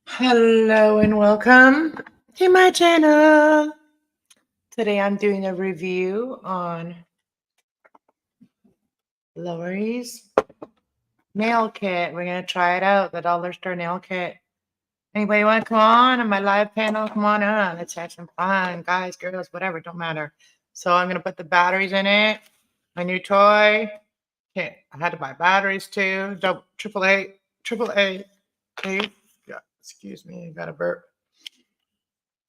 Hello and welcome to my channel. Today I'm doing a review on Lori's nail kit. We're going to try it out, the dollar store nail kit. Anybody want to come on my live panel? Come on in. Let's have some fun. Guys, girls, whatever, don't matter. So I'm going to put the batteries in it. My new toy. Okay, I had to buy batteries too. Triple A. Yeah, excuse me, I got a burp.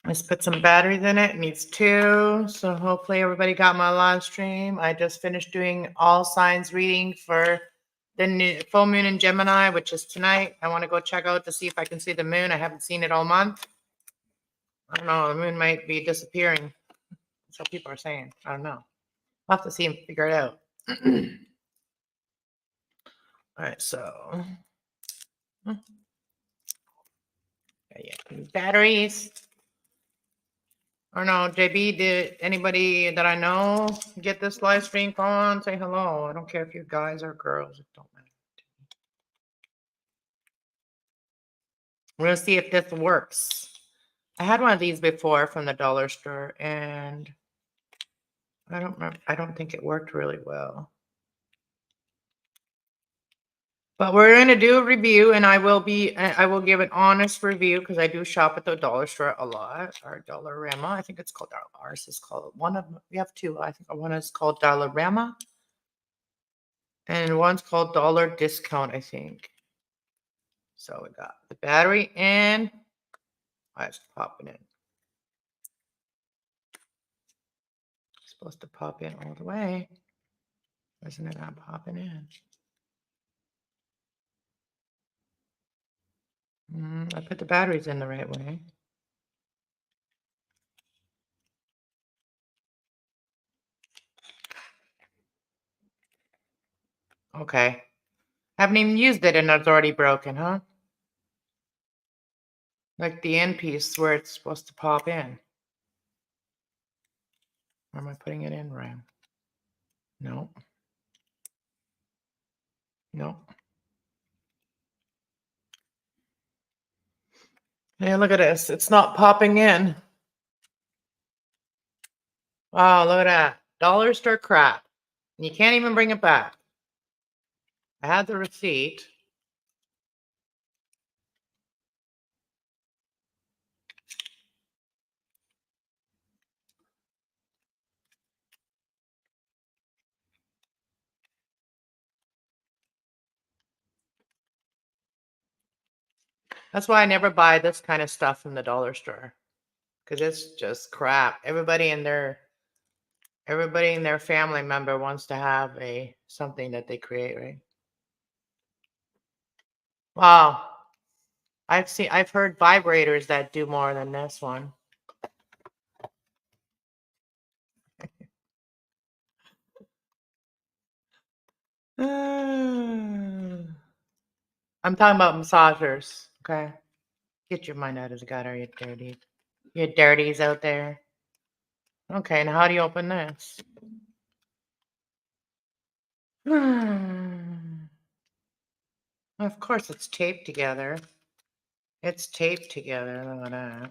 Let's put some batteries in it. It needs 2. So hopefully everybody got my live stream. I just finished doing all signs reading for the new full moon in Gemini, which is tonight. I want to go check out to see if I can see the moon. I haven't seen it all month. I don't know. The moon might be disappearing. That's what people are saying. I don't know. I'll have to see and figure it out. All right, so yeah, batteries. Or no, JB, did anybody that I know get this live stream? Call on, say hello. I don't care if you're guys or girls. It don't matter. We're going to see if this works. I had one of these before from the dollar store, and I don't think it worked really well. But we're going to do a review, and I will give an honest review because I do shop at the dollar store a lot. Our Dollarama, I think it's called, ours is called, we have 2. I think one is called Dollarama, and one's called Dollar Discount, I think. So we got the battery in. I was popping in. It's supposed to pop in all the way. Isn't it not popping in? I put the batteries in the right way. Okay. Haven't even used it and it's already broken, huh? Like the end piece where it's supposed to pop in. Or am I putting it in right? No. No. Hey, look at this. It's not popping in. Wow, look at that. Dollar store crap. And you can't even bring it back. I had the receipt. That's why I never buy this kind of stuff from the dollar store. Because it's just crap. Everybody in their family member wants to have something that they create, right? Wow. I've heard vibrators that do more than this one. I'm talking about massagers, okay? Get your mind out of the gutter, you dirty. You dirties out there. Okay, now how do you open this? Of course it's taped together. It's taped together, look at that.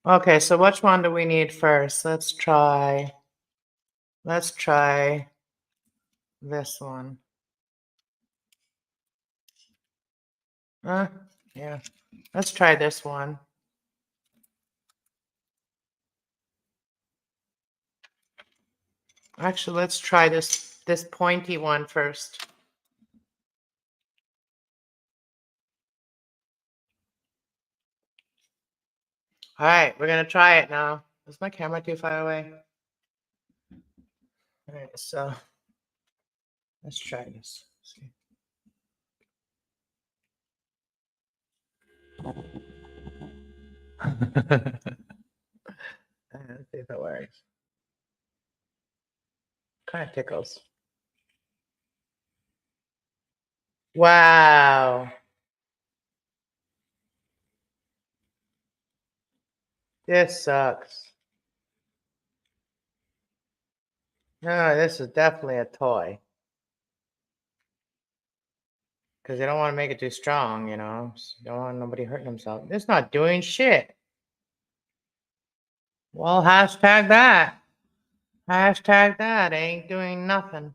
Okay, so which one do we need first? Let's try this one. Yeah. Let's try this one. Actually, let's try this pointy one first. All right, we're gonna try it now. Is my camera too far away? All right, so let's try this. See. Let's see if it works. Kind of tickles. Wow. This sucks. No, this is definitely a toy. Because they don't want to make it too strong, you know. Don't want nobody hurting himself. It's not doing shit. Well, hashtag that. Hashtag that. Ain't doing nothing.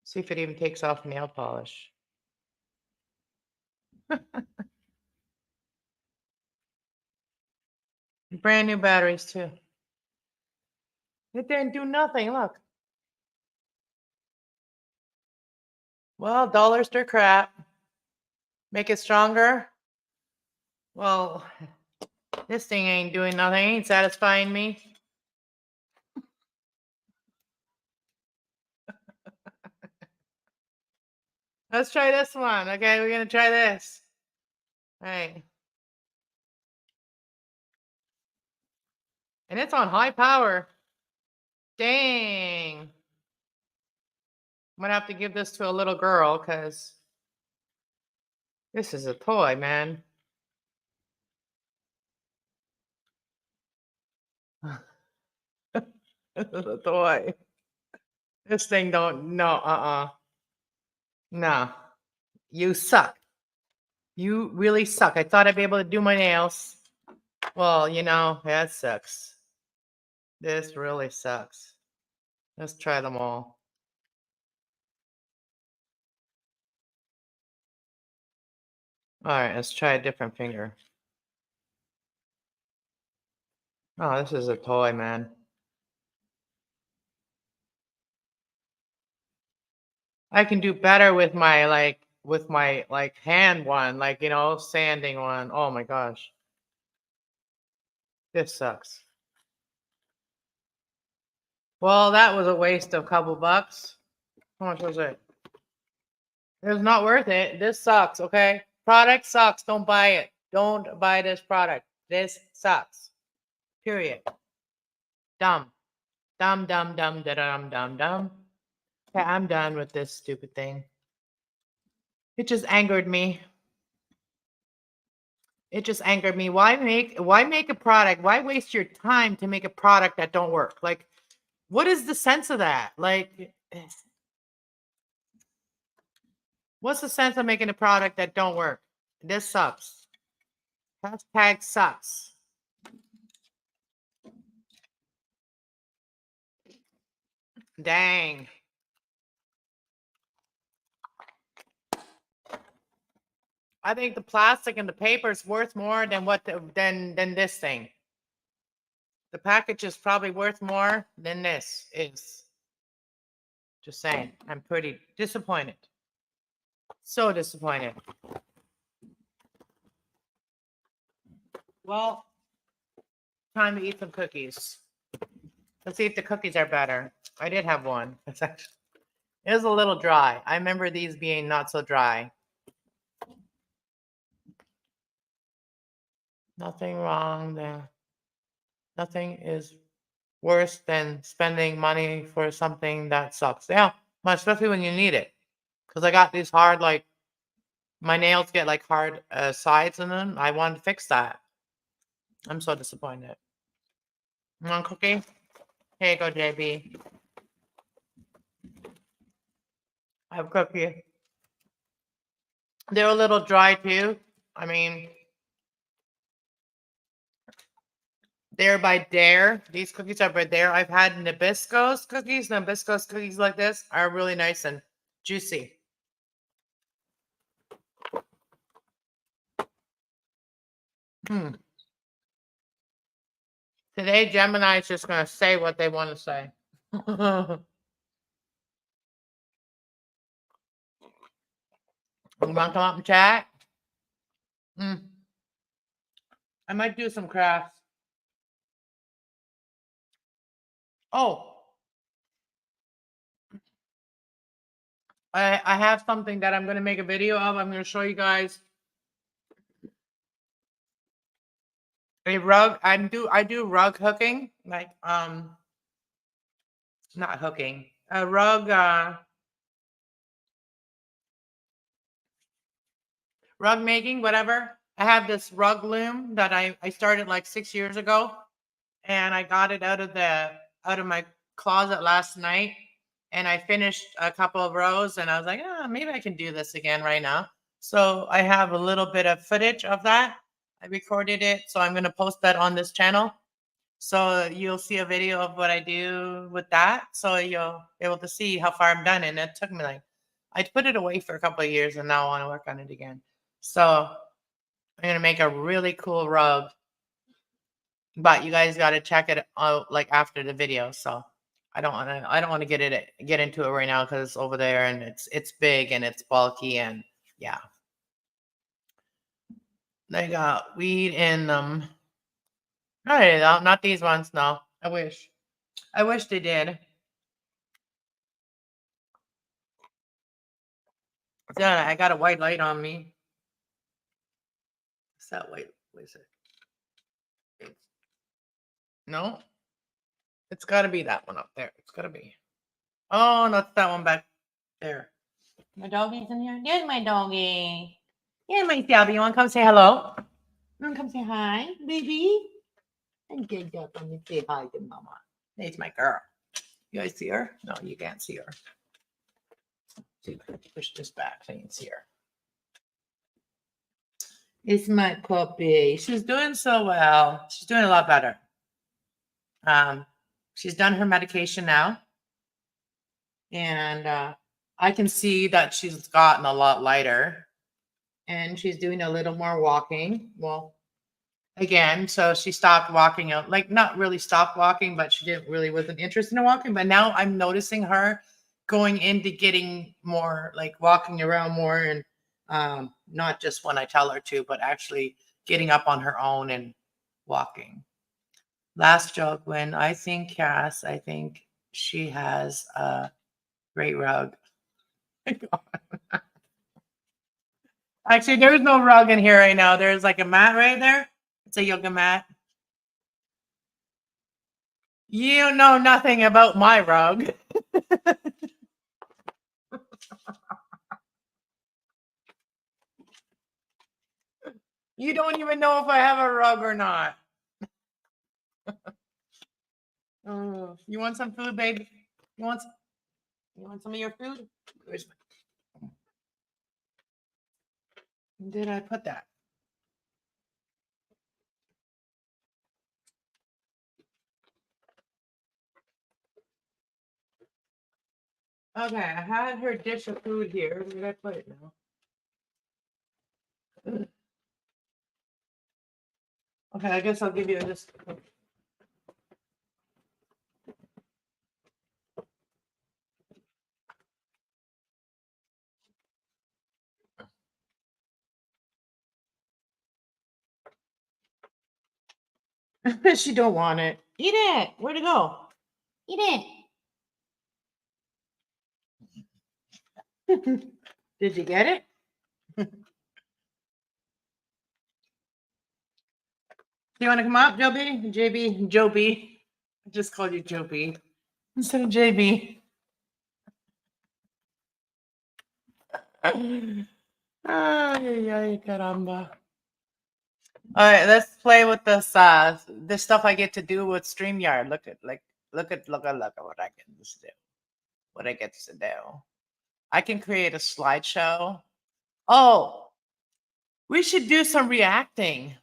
See if it even takes off nail polish. Brand new batteries, too. It didn't do nothing. Look. Well, dollars to crap. Make it stronger. Well, this thing ain't doing nothing. Ain't satisfying me. Let's try this one. Okay, we're going to try this. All right. And it's on high power. Dang. I'm going to have to give this to a little girl because this is a toy, man. This is a toy. This thing don't, no, no. You suck. You really suck. I thought I'd be able to do my nails. Well, you know, that sucks. This really sucks. Let's try them all. All right, let's try a different finger. Oh, this is a toy, man. I can do better with my hand one, like, you know, sanding one. Oh my gosh. This sucks. Well, that was a waste of a couple bucks. How much was it? It was not worth it. This sucks, okay? Product sucks. Don't buy it. Don't buy this product. This sucks. Period. Dumb. Dumb, dumb, dumb, dumb, dumb, dumb. Okay, I'm done with this stupid thing. It just angered me. It just angered me. Why make a product? Why waste your time to make a product that don't work? Like, what is the sense of that? Like, what's the sense of making a product that don't work? This sucks. Hashtag sucks. Dang. I think the plastic and the paper is worth more than than this thing. The package is probably worth more than this is. Just saying. I'm pretty disappointed. So disappointed. Well, time to eat some cookies. Let's see if the cookies are better. I did have one. It was a little dry. I remember these being not so dry. Nothing wrong there. Nothing is worse than spending money for something that sucks. Yeah, especially when you need it. Because I got these hard, like, my nails get like hard sides in them. I wanted to fix that. I'm so disappointed. You want a cookie? Here you go, JB. I have a cookie. They're a little dry too. I mean, they're by Dare. These cookies are by Dare. I've had Nabisco's cookies. Nabisco's cookies like this are really nice and juicy. Today, Gemini is just going to say what they want to say. You want to come up and chat? I might do some crafts. Oh, I have something that I'm going to make a video of. I'm going to show you guys a rug. I do rug hooking, like not hooking, a rug rug making, whatever. I have this rug loom that I started like 6 years ago, and I got it out of my closet last night, and I finished a couple of rows, and I was like, maybe I can do this again right now. So I have a little bit of footage of that. I recorded it, so I'm going to post that on this channel. So you'll see a video of what I do with that. So you'll be able to see how far I'm done. And it took me like, I put it away for a couple of years and now I want to work on it again. So I'm going to make a really cool rug, but you guys got to check it out like after the video. So I don't want to get into it right now because it's over there and it's big and it's bulky and yeah. They got weed in them. No, not these ones. No, I wish they did. Yeah, I got a white light on me. What's that white? What is it? No, it's got to be that one up there. It's got to be. Oh, no, it's that one back there. My doggy's in here. There's my doggy. Yeah, my Shelby. You want to come say hello? You want to come say hi, baby? And get up and say hi to mama. There's my girl. You guys see her? No, you can't see her. See, push this back so you can see her. It's my puppy. She's doing so well. She's doing a lot better. She's done her medication now. And I can see that she's gotten a lot lighter. And she's doing a little more walking. Well, again, so she stopped walking out, like not really stopped walking, but she wasn't interested in walking. But now I'm noticing her going into getting more like walking around more and not just when I tell her to, but actually getting up on her own and walking. Last joke, when I think Cass, I think she has a great rug. Actually, there's no rug in here right now. There's like a mat right there. It's a yoga mat. You know nothing about my rug. You don't even know if I have a rug or not. Oh, you want some food, baby? You want some of your food? Where's my... Did I put that? Okay, I had her dish of food here. Where did I put it now? Okay, I guess I'll give you this. She don't want it. Eat it. Where'd it go? Eat it. Did you get it? Do you want to come up, Joby? JB? Joby. I just called you Joby instead of JB. Ay, ay, caramba. All right, let's play with this stuff I get to do with StreamYard. Look at what I get to do. What I get to do. I can create a slideshow. Oh, we should do some reacting.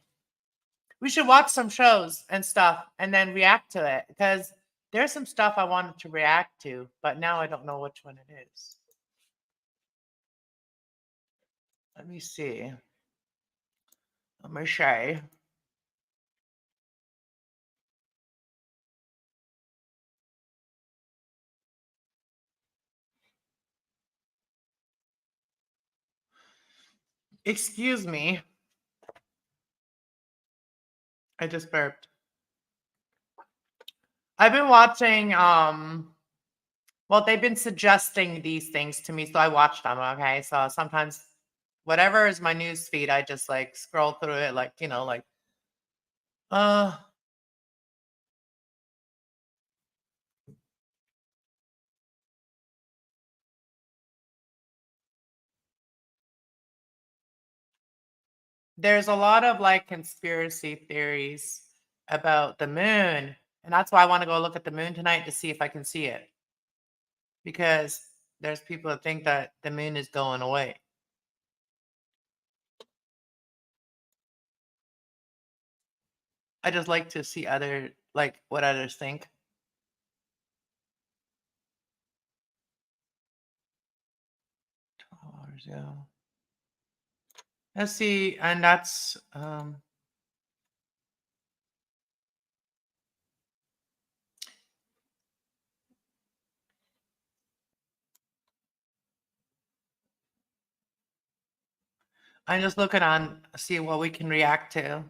We should watch some shows and stuff and then react to it because there's some stuff I wanted to react to, but now I don't know which one it is. Let me see. Let me show. Excuse me. I just burped. I've been watching well, they've been suggesting these things to me, so I watched them, okay? So sometimes whatever is my news feed, I just like scroll through it like, like uh there's a lot of like conspiracy theories about the moon. And that's why I want to go look at the moon tonight to see if I can see it. Because there's people that think that the moon is going away. I just like to see like what others think. $12, yeah. Let's see, and that's I'm just looking on see what we can react to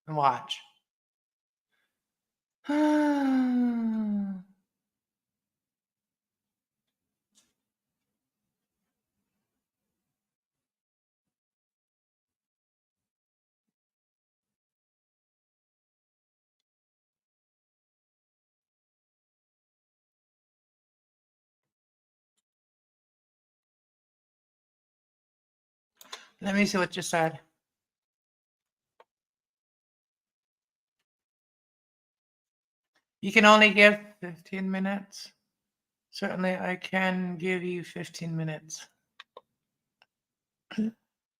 and watch. Let me see what you said. You can only give 15 minutes. Certainly, I can give you 15 minutes.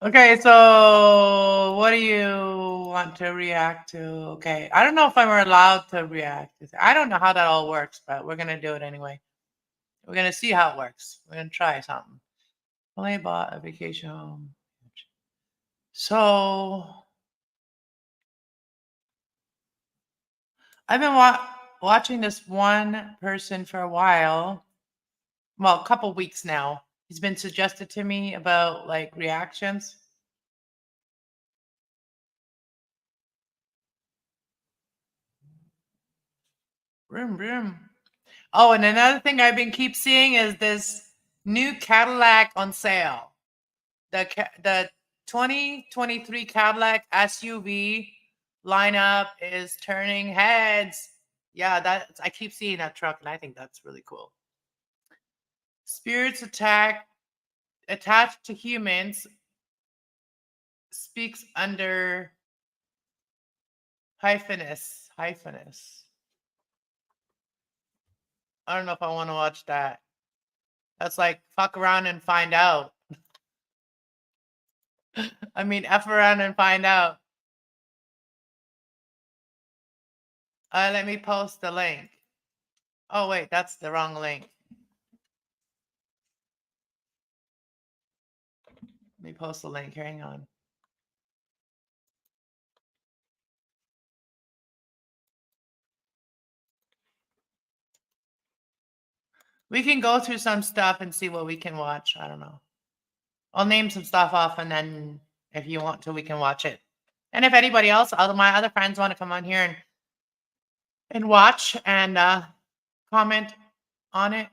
Okay, so what do you want to react to? Okay, I don't know if I'm allowed to react. I don't know how that all works, but we're going to do it anyway. We're going to see how it works. We're going to try something. Only bought a vacation home. So I've been watching this one person for a while. Well, a couple weeks now. He's been suggested to me about like reactions. Vroom, vroom. Oh, and another thing I've been keep seeing is this new Cadillac on sale. The 2023 Cadillac SUV lineup is turning heads. Yeah, I keep seeing that truck, and I think that's really cool. Spirits attached to humans speaks under hyphenus. I don't know if I want to watch that. That's like fuck around and find out. I mean, F around and find out. Let me post the link. Oh, wait, that's the wrong link. Let me post the link. Hang on. We can go through some stuff and see what we can watch. I don't know. I'll name some stuff off, and then if you want to, we can watch it. And if anybody else, my other friends want to come on here and watch and comment on it.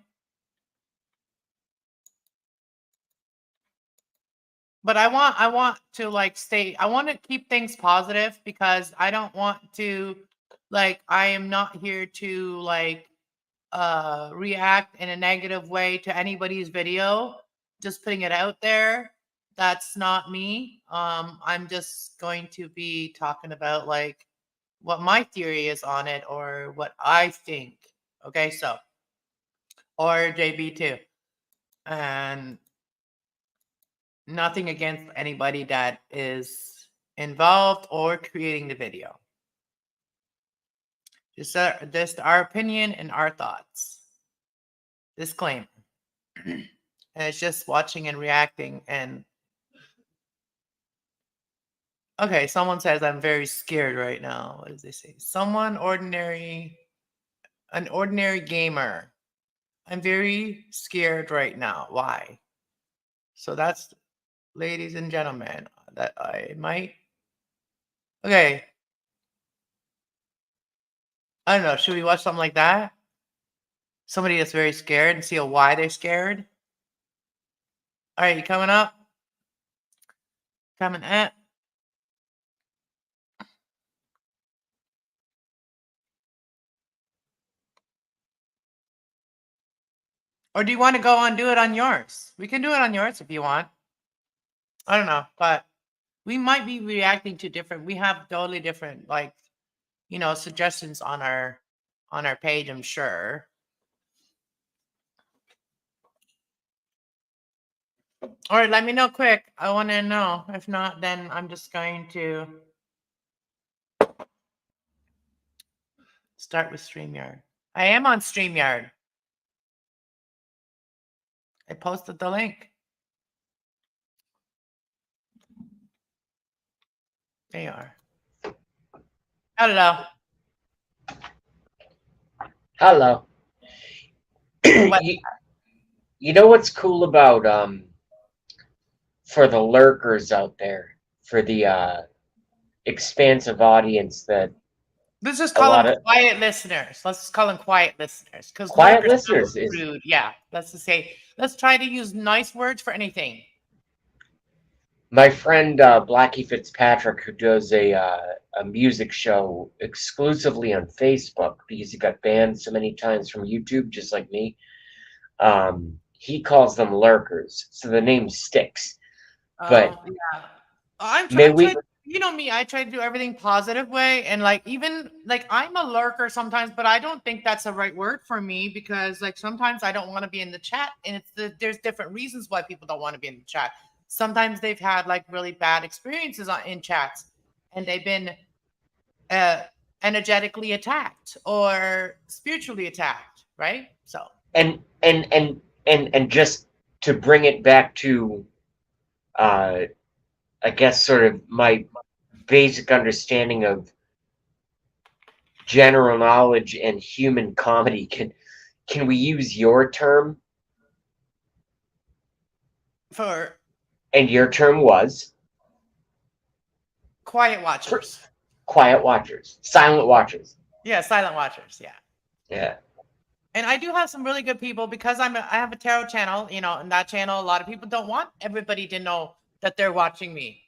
But I want to like I want to keep things positive because I don't want to like I am not here to like react in a negative way to anybody's video. Just putting it out there. That's not me. I'm just going to be talking about like what my theory is on it or what I think. Okay, so or JB too. And nothing against anybody that is involved or creating the video. Just our opinion and our thoughts. Disclaimer. And it's just watching and reacting. And okay, someone says I'm very scared right now. What does they say? An ordinary gamer. I'm very scared right now. Why? So that's, ladies and gentlemen, that I might. Okay. I don't know. Should we watch something like that? Somebody that's very scared and see why they're scared. All right, you coming up? Coming up? Or do you want to go and do it on yours? We can do it on yours if you want. I don't know, but we might be reacting to different. We have totally different, like, suggestions on our page. I'm sure. All right, let me know quick. I want to know. If not, then I'm just going to start with StreamYard. I am on StreamYard. I posted the link. There you are. Hello. Hello. What? You know what's cool about for the lurkers out there, for the expansive audience that Let's just a call lot them of quiet listeners. Let's just call them quiet listeners, because quiet lurkers sound listeners is rude. Yeah. Let's just say, let's try to use nice words for anything. my friend Blackie Fitzpatrick, who does a music show exclusively on Facebook because he got banned so many times from YouTube, just like me. He calls them lurkers, so the name sticks. But Yeah. I may try, we? you know me, I try to do everything positive way. And like, even like, I'm a lurker sometimes, but I don't think that's the right word for me, because like sometimes I don't want to be in the chat. And there's different reasons why people don't want to be in the chat. Sometimes they've had like really bad experiences in chats, and they've been uh, energetically attacked or spiritually attacked, right? So, and and and and just to bring it back to uh I guess sort of my basic understanding of general knowledge and human comedy, can we use your term? for And your term was quiet for watchers. quiet watchers, silent watchers. Yeah, silent watchers. Yeah. Yeah. And I do have some really good people, because I have a tarot channel, and that channel, a lot of people don't want everybody to know that they're watching me.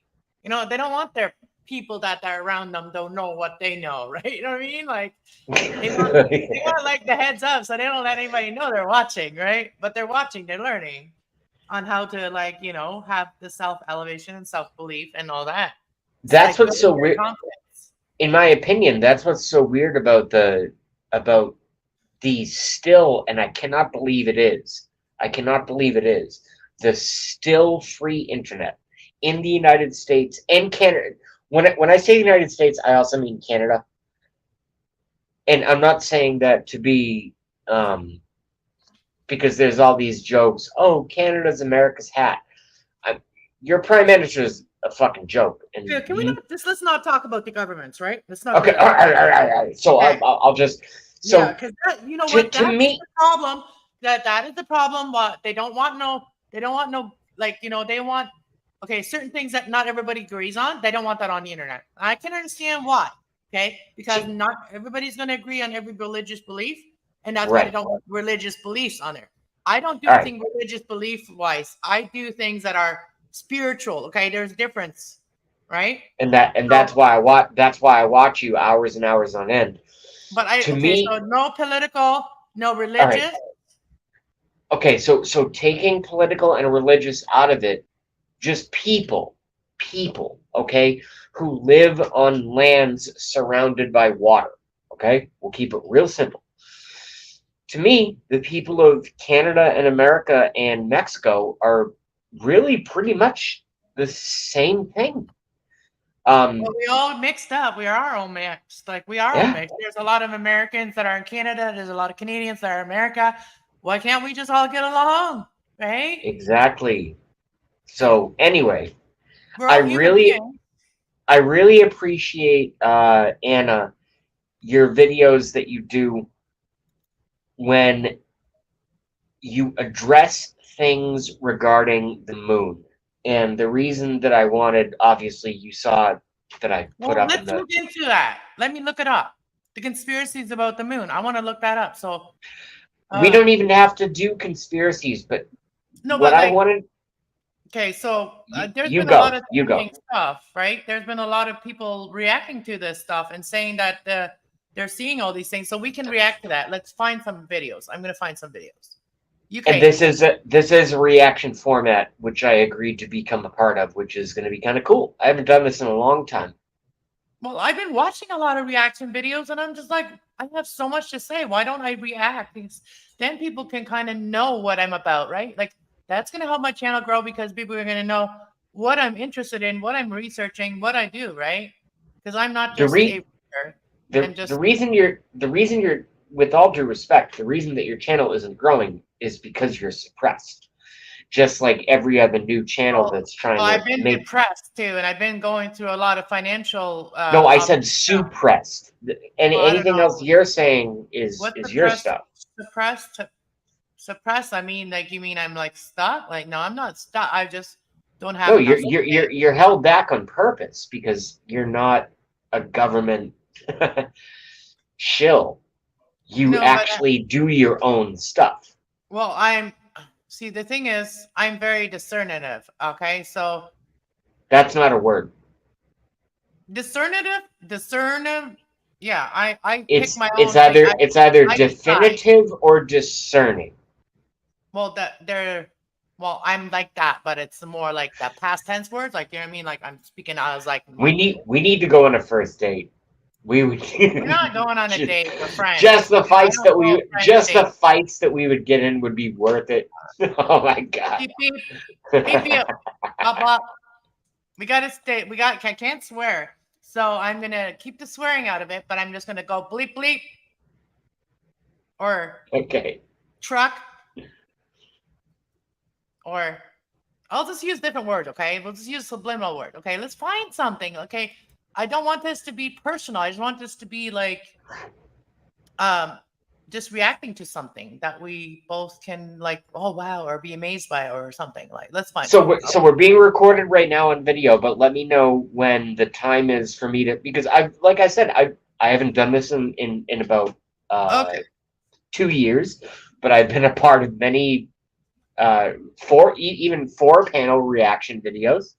They don't want their people that are around them don't know what they know, right? You know what I mean? Like, they want like the heads up, so they don't let anybody know they're watching, right? But they're watching, they're learning on how to, like, have the self elevation and self belief and all that. It's That's like what's building so their weird. confidence. In my opinion, that's what's so weird about the still, and I cannot believe it is. I cannot believe it is the still free internet in the United States and Canada. When I say the United States, I also mean Canada. And I'm not saying that to be um, because there's all these jokes. Oh, Canada's America's hat. I, your prime minister is a fucking joke. Yeah, And can we not just, let's not talk about the governments, right? Let's not do okay, that. all right. So Okay. I'll just Yeah, so because you know what? to That's me. the problem. That is the problem. What they don't want no, they don't want no, like, they want, okay, certain things that not everybody agrees on. They don't want that on the internet. I can understand why. Okay, because So, not everybody's going to agree on every religious belief, and that's why they right. don't want religious beliefs on there. I don't do All right. anything religious belief wise. I do things that are spiritual. Okay, there's a difference, right? And So, that's why I watch you hours and hours on end. but To okay, so me, no political, no all right. religious. Okay, so taking political and religious out of it, just people, okay, who live on lands surrounded by water. Okay, we'll keep it real simple. To me, the people of Canada and America and Mexico are really pretty much the same thing. Well, Um, we all mixed up. We are all mixed. Like, we are all yeah, mixed. There's a lot of Americans that are in Canada. There's a lot of Canadians that are in America. Why can't we just all get along? Right? exactly. So anyway, We're I all human really beings. I really appreciate Anna, your videos that you do when you address things regarding the moon. And the reason that I wanted, obviously, you saw that I put Well, up in let's the. look into that. Let me look it up. The conspiracies about the moon. I want to look that up. So, We uh, don't even have to do conspiracies, but no, what but I like, wanted. okay, so there's You been a lot go. of You go. trending stuff, right? There's been a lot of people reacting to this stuff and saying that they're seeing all these things. So we can react to that. Let's find some videos. I'm going to find some videos. And this is a reaction format which I agreed to become a part of, which is going to be kind of cool. I haven't done this in a long time. Well, I've been watching a lot of reaction videos, and I'm just like, I have so much to say. Why don't I react? Because then people can kind of know what I'm about, right? Like that's going to help my channel grow because people are going to know what I'm interested in, what I'm researching, what I do, right? Because I'm not The just re a reader the and the just reason you're with all due respect, the reason that your channel isn't growing is because you're suppressed. Just like every other new channel well, that's trying well, to I've been make. depressed too, and I've been going through a lot of financial No, I ups. said suppressed. And Well, I don't anything else know you're saying what's is your suppressed. stuff. Suppressed. Suppress. I mean, like you mean I'm like stuck? Like no, I'm not stuck. I just don't No, have enough space. you're held back on purpose because you're not a government shill. You No, but actually do your own stuff. well, I'm see the thing is I'm very discernative. Okay, so That's not a word. discernative. Yeah, I pick It's my it's own thing. either it's either I decide. definitive or discerning. Well, that they're well, I'm like that, but it's more like the past tense words. Like you know what I mean? Like I'm speaking. I was like my. We need to go on a first date. We would We're not going on a date. We're friends. just the Okay, I fights don't that go we friends date. would get in would be worth it. Oh my god. Beep beep beep beep. Bop bop. We got to stay. We got. I can't swear, so I'm gonna keep the swearing out of it. But I'm just gonna go bleep bleep or Okay. truck or I'll just use different words. Okay, we'll just use subliminal word. Okay, let's find something. Okay, I don't want this to be personal. I just want this to be like um just reacting to something that we both can like oh wow or be amazed by or something like let's find something. So we're being recorded right now on video, but let me know when the time is for me to, because I, like I said, I haven't done this in about Okay. 2 years, but I've been a part of many even four panel reaction videos.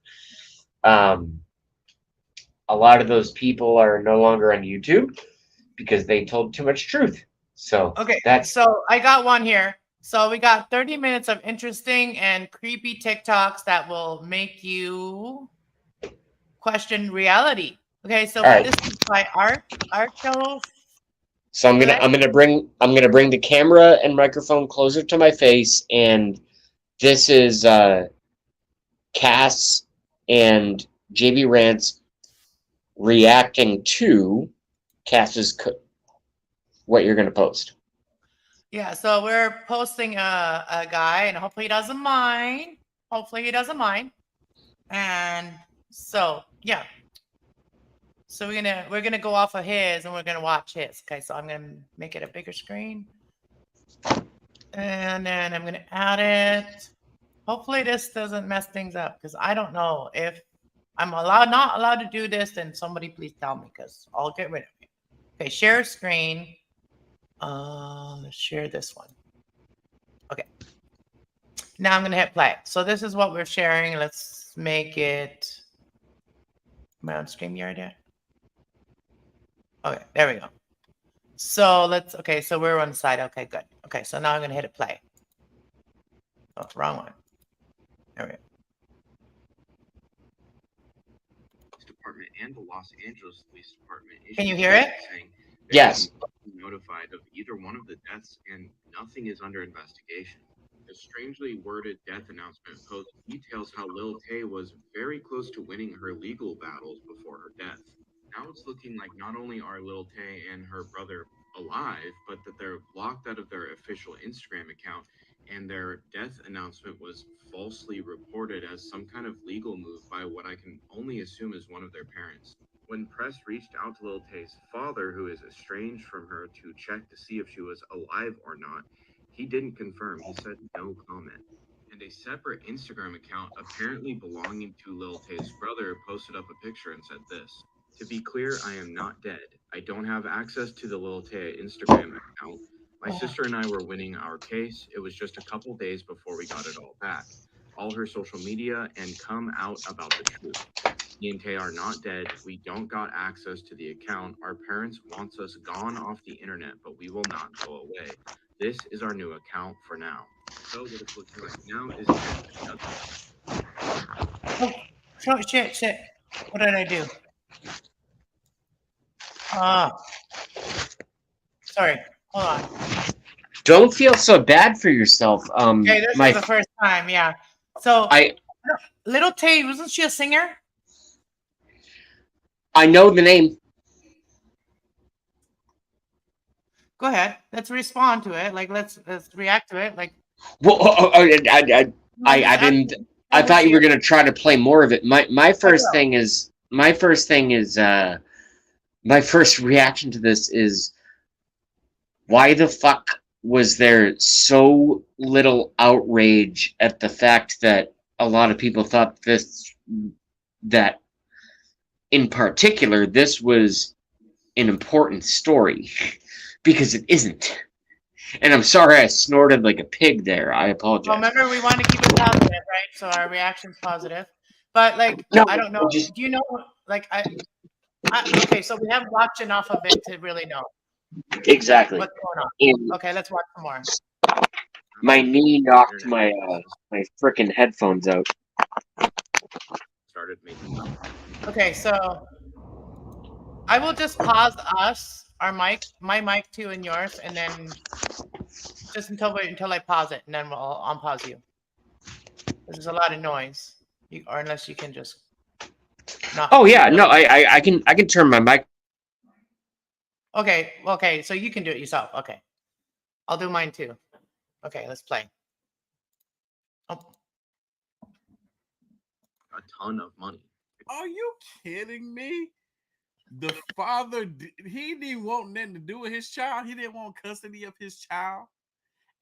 Um, a lot of those people are no longer on YouTube because they told too much truth. So Okay, that's so I got one here. So we got 30 minutes of interesting and creepy TikToks that will make you question reality. Okay, so all right. this is by Arto. So I'm gonna bring the camera and microphone closer to my face, and this is Cass and JB Rants reacting to Cass's what you're gonna post. Yeah, so we're posting a guy, and hopefully he doesn't mind. Hopefully he doesn't mind. And so yeah, so we're gonna go off of his, and we're gonna watch his. Okay, so I'm gonna make it a bigger screen, and then I'm gonna add it. Hopefully this doesn't mess things up because I don't know if I'm not allowed to do this. Then somebody please tell me because I'll get rid of it. Okay, share screen. Let's share this one. Okay. Now I'm gonna hit play. So this is what we're sharing. Let's make it. Am I on StreamYard yet? Okay, there we go. So okay, so we're on the side. Okay, good. Okay, so now I'm gonna hit a play. Oh, wrong one. There we go. Department and the Los Angeles Police Department. Can you hear it? Saying yes. Notified of either one of the deaths, and nothing is under investigation. A strangely worded death announcement post details how Lil Tay was very close to winning her legal battles before her death. Now it's looking like not only are Lil Tay and her brother alive, but that they're blocked out of their official Instagram account, and their death announcement was falsely reported as some kind of legal move by what I can only assume is one of their parents. When press reached out to Lil Tay's father, who is estranged from her, to check to see if she was alive or not, he didn't confirm. He said no comment. And a separate Instagram account, apparently belonging to Lil Tay's brother, posted up a picture and said this: "To be clear, I am not dead. I don't have access to the Lil Tay Instagram account. My sister and I were winning our case. It was just a couple days before we got it all back. All her social media and come out about the truth. Me and Tay are not dead. We don't got access to the account. Our parents wants us gone off the internet, but we will not go away. This is our new account for now. So what it's looking like now is Oh, shit. What did I do? Sorry. Hold on. Don't feel so bad for yourself. Okay, this is the first time. Yeah. So Little Tay, wasn't she a singer? I know the name. Go ahead. Let's respond to it. Like, let's react to it. Like, Well, I didn't. I thought you were gonna try to play more of it. My first thing is my first reaction to this is, why the fuck was there so little outrage at the fact that a lot of people thought that in particular this was an important story? Because it isn't. And I'm sorry I snorted like a pig there. I apologize. Well, remember, we want to keep it positive, right? So our reaction's positive. But like, No, I don't know. Do you know? Like, okay, so we haven't watched enough of it to really know exactly what's going on. And Okay, let's watch some more. my knee knocked my freaking headphones out. started making. Okay, so I will just pause my mic too, and yours, and then just until I pause it, and then I'll unpause you. There's a lot of noise, or unless you can just. Oh yeah, no, I can turn my mic. Okay, so you can do it yourself. Okay, I'll do mine too. Okay, let's play. Oh. A ton of money. Are you kidding me? The father, he didn't want nothing to do with his child. He didn't want custody of his child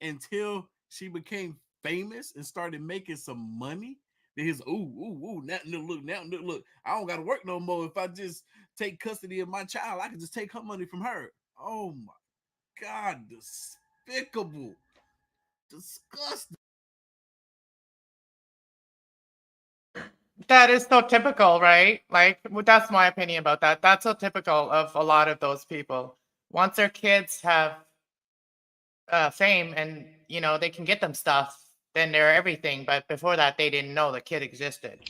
until she became famous and started making some money. Then his now look. I don't gotta work no more. If I just take custody of my child, I can just take her money from her. Oh my God, despicable, disgusting. That is so typical, right? Like, that's my opinion about that. That's so typical of a lot of those people. Once their kids have fame and they can get them stuff, then they're everything. But before that, they didn't know the kid existed.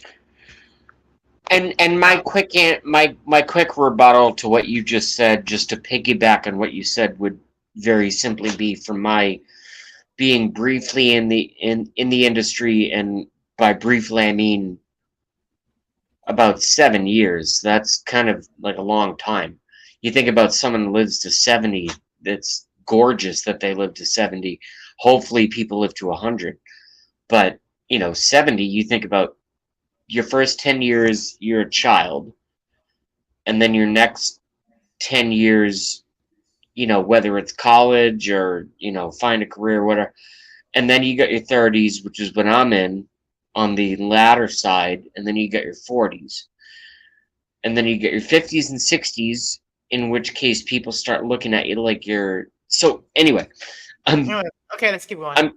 And my quick rebuttal to what you just said, just to piggyback on what you said, would very simply be from my being briefly in the industry, and by briefly I mean about 7 years. That's kind of like a long time. You think about someone who lives to 70, it's gorgeous that they live to 70. Hopefully people live to 100. But, 70, you think about your first 10 years, you're a child. And then your next 10 years, whether it's college or, find a career, whatever. And then you got your 30s, which is what I'm in, on the latter side, and then you get your 40s. And then you get your 50s and 60s, in which case people start looking at you like you're... So, anyway. Okay, let's keep going.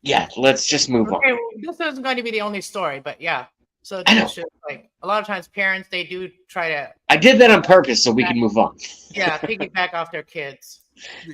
Yeah, let's just move on. Well, this isn't going to be the only story, but yeah. So it's just like, a lot of times parents, they do try to... I did that on purpose so we can move on. Yeah, piggyback off their kids.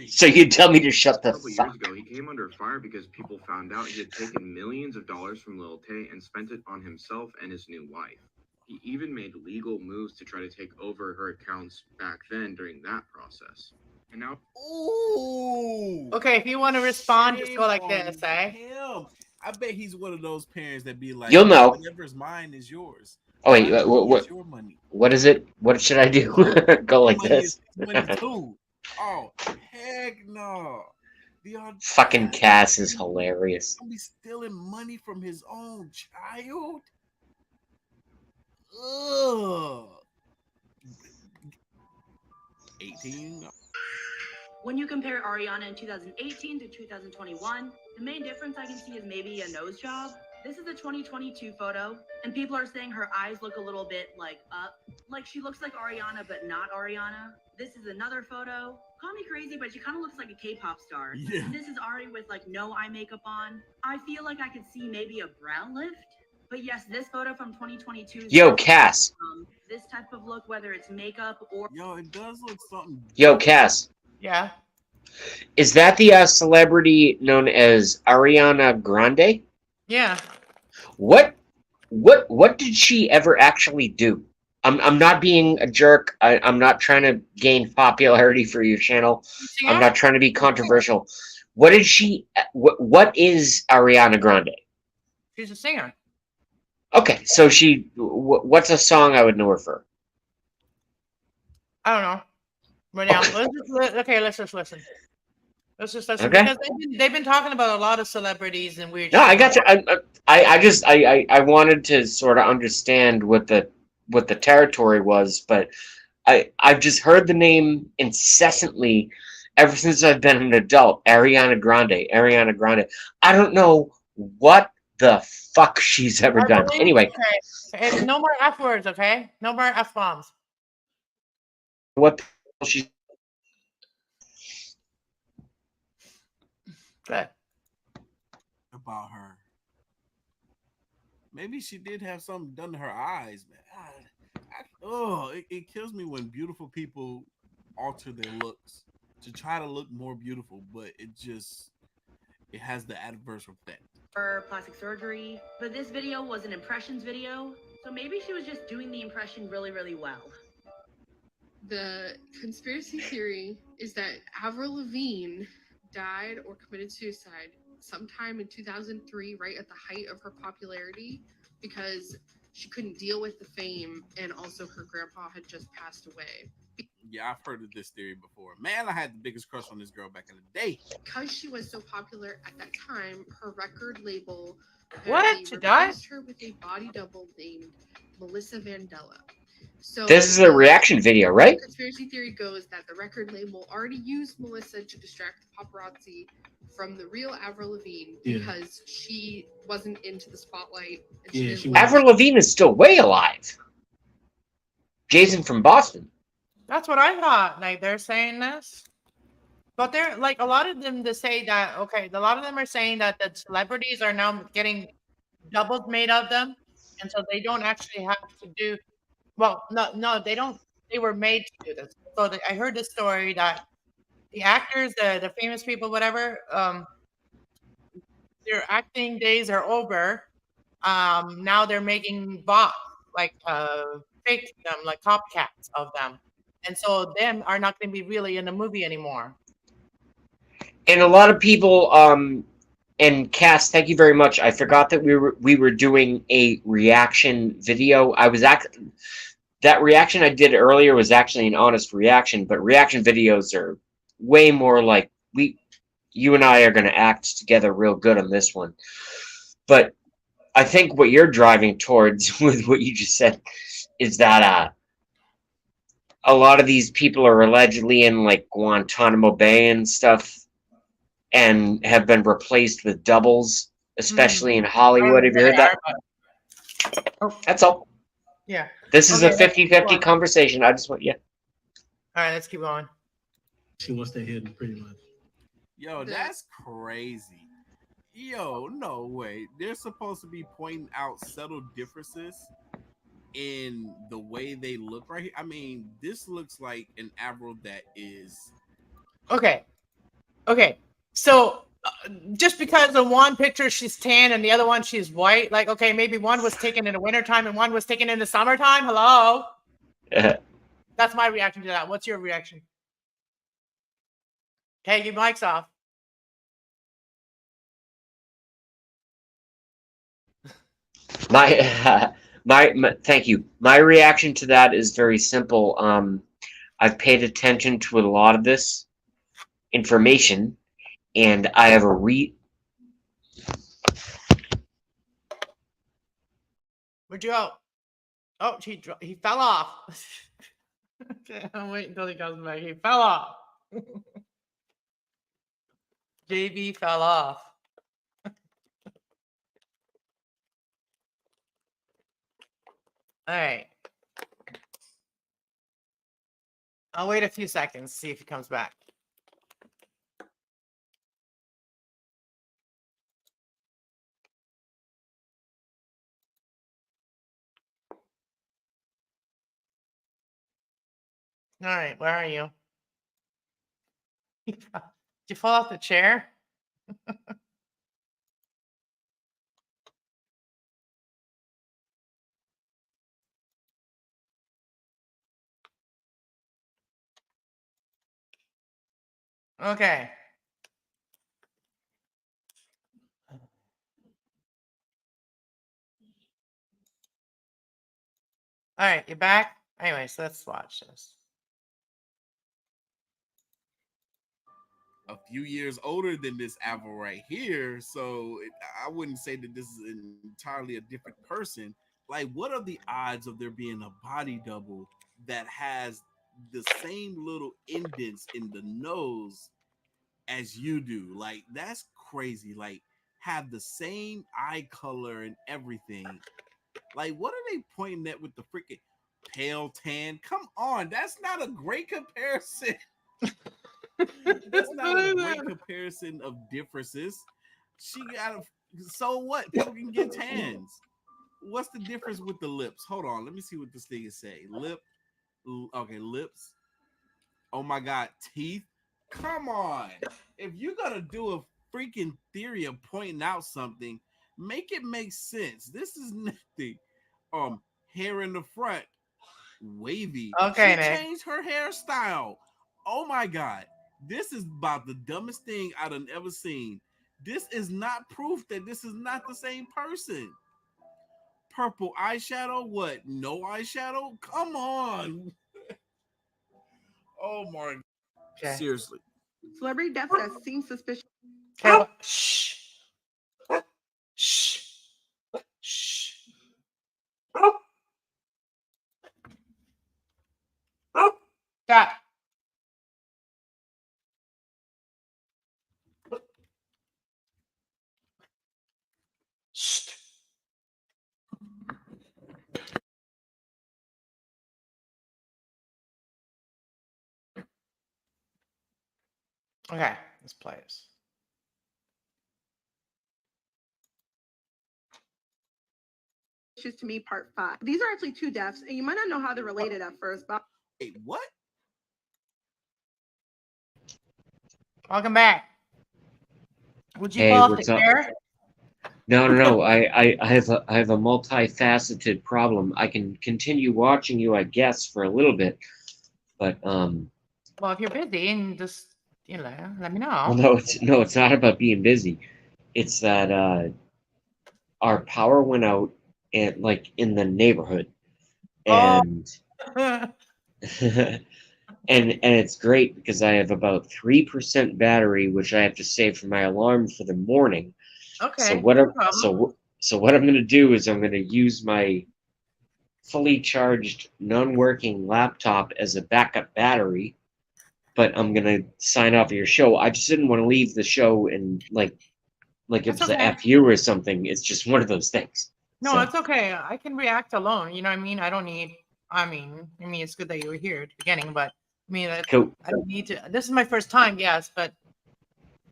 So you tell me to shut the fuck. A couple years ago, he came under fire because people found out he had taken millions of dollars from Lil Tay and spent it on himself and his new wife. He even made legal moves to try to take over her accounts back then during that process. And now... Ooh. Okay, if you want to respond, just go like this, eh? Him. I bet he's one of those parents that be like, you'll know. Whatever's mine is yours. Oh wait, what? Your money. What is it? What should I do? Go like this. Money too. Oh heck no! Fucking Cass is hilarious. He'll be stealing money from his own child. Ugh. 18. When you compare Ariana in 2018 to 2021, the main difference I can see is maybe a nose job. This is a 2022 photo, and people are saying her eyes look a little bit like up. Like she looks like Ariana, but not Ariana. This is another photo. Call me crazy, but she kind of looks like a K-pop star. Yeah. This is Ari with like no eye makeup on. I feel like I could see maybe a brow lift. But yes, this photo from 2022. Yo, Cass. This type of look, whether it's makeup or... Yo, it does look something. Yo, Cass. Yeah. Is that the celebrity known as Ariana Grande? Yeah. What did she ever actually do? I'm not being a jerk. I'm not trying to gain popularity for your channel. I'm Singer? not trying to be controversial. What did she? What is Ariana Grande? She's a singer. Okay, so she. What's a song I would know her for? I don't know. Right now, let's just listen. Let's just listen Okay. because they've been talking about a lot of celebrities and weird No, shit. I got you. I wanted to sort of understand what the territory was, but I've just heard the name incessantly ever since I've been an adult. Ariana Grande, Ariana Grande. I don't know what the fuck she's ever I done. believe. Anyway, Okay. No more F words, okay? No more F bombs. what the hell she's Good. About her. Maybe she did have something done to her eyes, man. It kills me when beautiful people alter their looks to try to look more beautiful, but it has the adverse effect. For plastic surgery, but this video was an impressions video, so maybe she was just doing the impression really, really well. The conspiracy theory is that Avril Lavigne died or committed suicide sometime in 2003, right at the height of her popularity, because she couldn't deal with the fame, and also her grandpa had just passed away. Yeah, I've heard of this theory before. Man, I had the biggest crush on this girl back in the day. Because she was so popular at that time, her record label What? apparently She died? replaced her with a body double named Melissa Vandella. So This is a reaction video, right? the conspiracy theory goes that the record label already used Melissa to distract the paparazzi from the real Avril Lavigne because she wasn't into the spotlight. And she didn't want Avril Lavigne is still way alive. Jason from Boston. That's what I thought. Like they're saying this, but they're like a lot of them to say that. Okay, a lot of them are saying that the celebrities are now getting doubles made of them, and so they don't actually have to do. Well, no, they don't. They were made to do this. So I heard the story that the actors, the famous people, whatever, their acting days are over. Now they're making bots like fake them, like copycats of them, and so them are not going to be really in the movie anymore. And a lot of people, and Cass, thank you very much. I forgot that we were doing a reaction video. That reaction I did earlier was actually an honest reaction, but reaction videos are way more like you and I are going to act together real good on this one. But I think what you're driving towards with what you just said is that a lot of these people are allegedly in like Guantanamo Bay and stuff and have been replaced with doubles, especially in Hollywood. Have you heard that? That's all. Yeah. This is Okay, a 50-50 conversation. I just want, yeah. All right, let's keep going. She wants that hidden pretty much. Yo, that's crazy. Yo, no way. They're supposed to be pointing out subtle differences in the way they look right here. I mean, this looks like an Avril that is Okay. So just because in one picture she's tan and the other one she's white, like okay, maybe one was taken in the wintertime and one was taken in the summertime. Hello. That's my reaction to that. What's your reaction? Okay, your mic's off. My thank you. My reaction to that is very simple. I've paid attention to a lot of this information, and I have a Where'd you go? Oh, he fell off. Okay, I'm waiting until he comes back. He fell off. JB fell off. All right. I'll wait a few seconds, see if he comes back. All right, where are you? Did you fall off the chair? Okay. All right, you back? Anyways, let's watch this. A few years older than this Avril right here, so I wouldn't say that this is entirely a different person. Like, what are the odds of there being a body double that has the same little indents in the nose as you do? Like, that's crazy. Like, have the same eye color and everything. Like, what are they pointing at with the freaking pale tan? Come on, that's not a great comparison. That's not a great comparison of differences. She got a, so what? People can get tans. What's the difference with the lips? Hold on, let me see what this thing is saying. Okay, lips. Oh my god, teeth. Come on. If you're gonna do a freaking theory of pointing out something, make it make sense. This is nothing. Hair in the front, wavy. Okay, She Nick. changed her hairstyle. Oh my god. This is about the dumbest thing I've ever seen. This is not proof that this is not the same person. Purple eyeshadow? What? No eyeshadow? Come on. Oh my. Okay. Seriously. Celebrity deaths that seem suspicious. Okay. Shh. Shh. Shh. Stop. Shh. Okay, let's play this. To me, part 5. These are actually 2 deaths, and you might not know how they're related at first, but Wait, what? Welcome back. Would you Hey, fall off what's the up? chair? No. I have a multifaceted problem. I can continue watching you, I guess, for a little bit, but Well, if you're busy, and just let me well, know. it's not about being busy. It's that our power went out and like in the neighborhood, and and it's great because I have about 3% battery, which I have to save for my alarm for the morning. Okay. So what no I'm problem. so what I'm gonna do is I'm gonna use my fully charged, non-working laptop as a backup battery, but I'm gonna sign off of your show. I just didn't want to leave the show and like it That's was a okay. FU or something. It's just one of those things. No, So, it's okay. I can react alone. You know what I mean? I don't need. I mean, it's good that you were here at the beginning, but I mean, cool. I don't need to. This is my first time, yes, but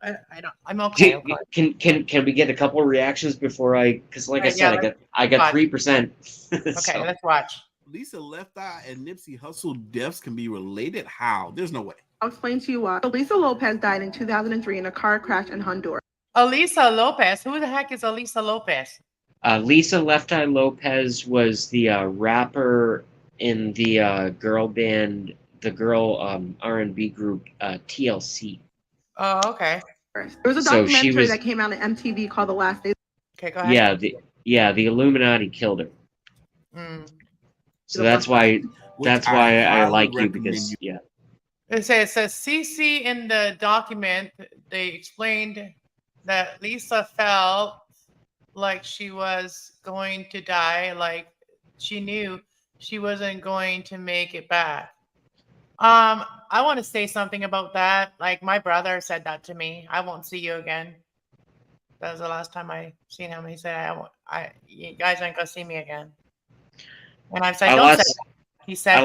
I don't. I'm okay. Okay. Can we get a couple of reactions before I? Because like I Alright, yeah, said, I got watch. 3%. Okay, So, let's watch. Lisa Left Eye and Nipsey Hussle deaths can be related? How? There's no way. I'll explain to you why. Lisa Lopez died in 2003 in a car crash in Honduras. Elisa Lopez. Who the heck is Elisa Lopez? Lisa Left Eye Lopez was the rapper in the girl band, the girl R&B group TLC. Oh, okay. There was a So she documentary was- that came out on MTV called The Last Days. Okay, go ahead. The Illuminati killed her. Mm. So that's why I highly like you recommend because you. yeah. It says CC in the document. They explained that Lisa felt like she was going to die, like she knew she wasn't going to make it back. I want to say something about that. Like my brother said that to me. I won't see you again. That was the last time I seen him. He said, you guys aren't gonna see me again. And I said, I don't say lost that. He said,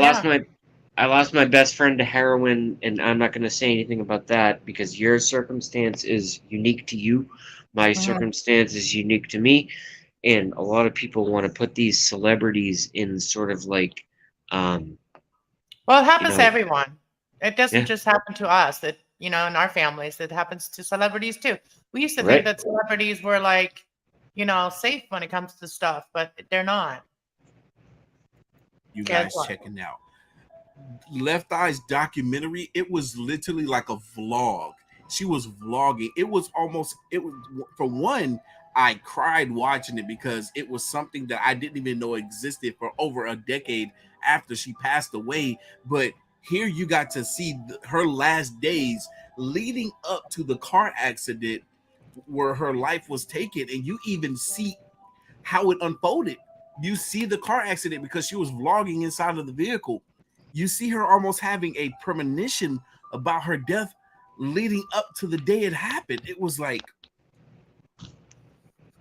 I lost my best friend to heroin, and I'm not going to say anything about that because your circumstance is unique to you. My circumstance is unique to me, and a lot of people want to put these celebrities in sort of like, well, it happens to everyone. It doesn't just happen to us. you know, in our families. It happens to celebrities too. We used to Right. think that celebrities were like, you know, safe when it comes to stuff, but they're not. You Guess guys what? checking out Left Eye's documentary. It was literally like a vlog. She was vlogging. It was for one, I cried watching it because it was something that I didn't even know existed for over a decade after she passed away. But here you got to see her last days leading up to the car accident where her life was taken, and you even see how it unfolded. You see the car accident because she was vlogging inside of the vehicle. You see her almost having a premonition about her death leading up to the day it happened. It was like,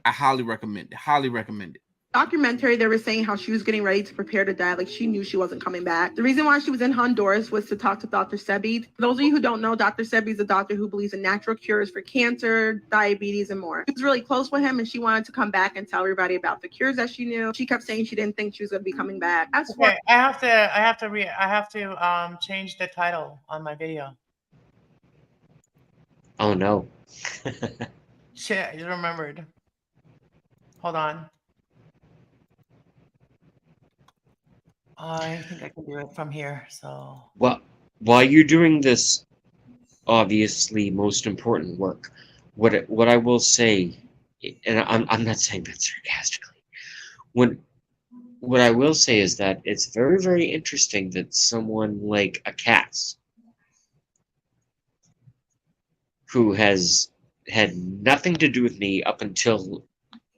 I highly recommend it. Highly recommend it. Documentary, they were saying how she was getting ready to prepare to die, like she knew she wasn't coming back. The reason why she was in Honduras was to talk to Dr. Sebi. For those of you who don't know, Dr. Sebi is a doctor who believes in natural cures for cancer, diabetes, and more. She was really close with him, and she wanted to come back and tell everybody about the cures that she knew. She kept saying she didn't think she was going to be coming back. Okay, I have to change the title on my video. Oh no. Shit, I just remembered. Hold on. I think I can do it from here. So Well, while you're doing this obviously most important work, what I will say, and I'm not saying that sarcastically, what I will say is that it's very, very interesting that someone like a Cass, who has had nothing to do with me up until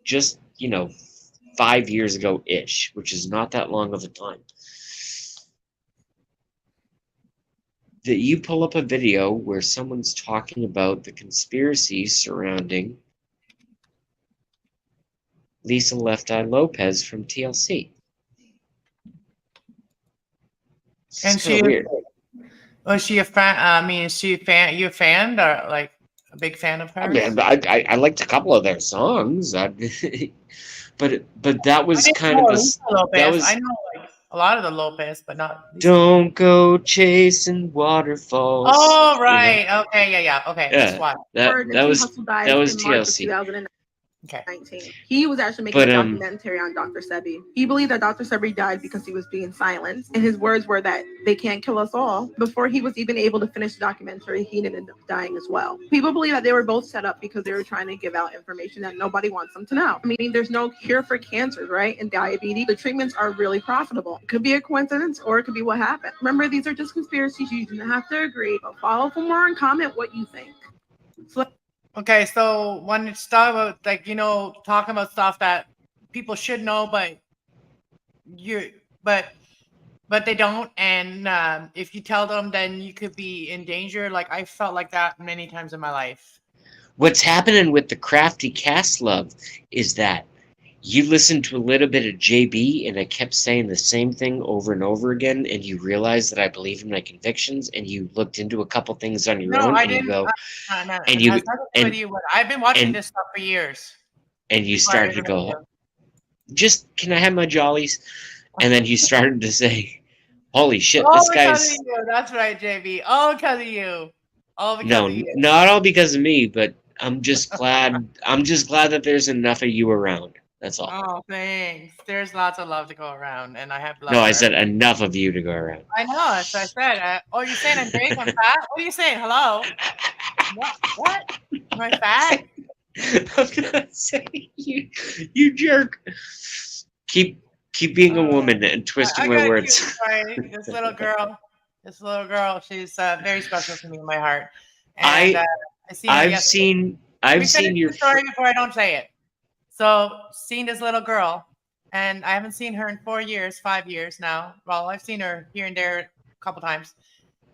just, 5 years ago ish, which is not that long of a time, that you pull up a video where someone's talking about the conspiracy surrounding Lisa Left Eye Lopez from TLC. And It's kind of weird. was she a fan? I mean, is she a fan? You a fan or like a big fan of hers? I mean, I liked a couple of their songs, but that was kind of that was. I know like a lot of the Lopez, but not. Don't go chasing waterfalls. Oh right, okay, yeah, okay. Yeah, That's why. that was TLC. Okay. He was actually making a documentary on Dr. Sebi. He believed that Dr. Sebi died because he was being silenced. And his words were that they can't kill us all. Before he was even able to finish the documentary, he ended up dying as well. People believe that they were both set up because they were trying to give out information that nobody wants them to know. I mean, there's no cure for cancers, right? And diabetes, the treatments are really profitable. It could be a coincidence or it could be what happened. Remember, these are just conspiracies. You do not have to agree. But follow for more and comment what you think. Okay, so when it's talking about talking about stuff that people should know, but they don't, and if you tell them, then you could be in danger. Like I felt like that many times in my life. What's happening with the Crafty Cast Love is that you listened to a little bit of JB, and I kept saying the same thing over and over again, and you realized that I believe in my convictions, and you looked into a couple things on your own, I and didn't. you go, and you with you. I've been watching this stuff for years. And you started to go, just can I have my jollies? And then you started to say, holy shit, this guy's. Because of you. That's right, JB. All because of you. All because No, of you. not all because of me, but I'm just glad. I'm just glad that there's enough of you around. That's all. Oh, thanks. There's lots of love to go around, and I have love. No, I said enough of you to go around. I know. That's what I said. Oh, you're saying I'm big? I'm fat? What are you saying? Hello? What? Am I fat? I was gonna say you jerk. Keep being a woman and twisting my words. Sorry, this little girl, she's very special to me in my heart. And I've seen your story before I don't say it. So seen this little girl, and I haven't seen her in 5 years now. Well, I've seen her here and there a couple times,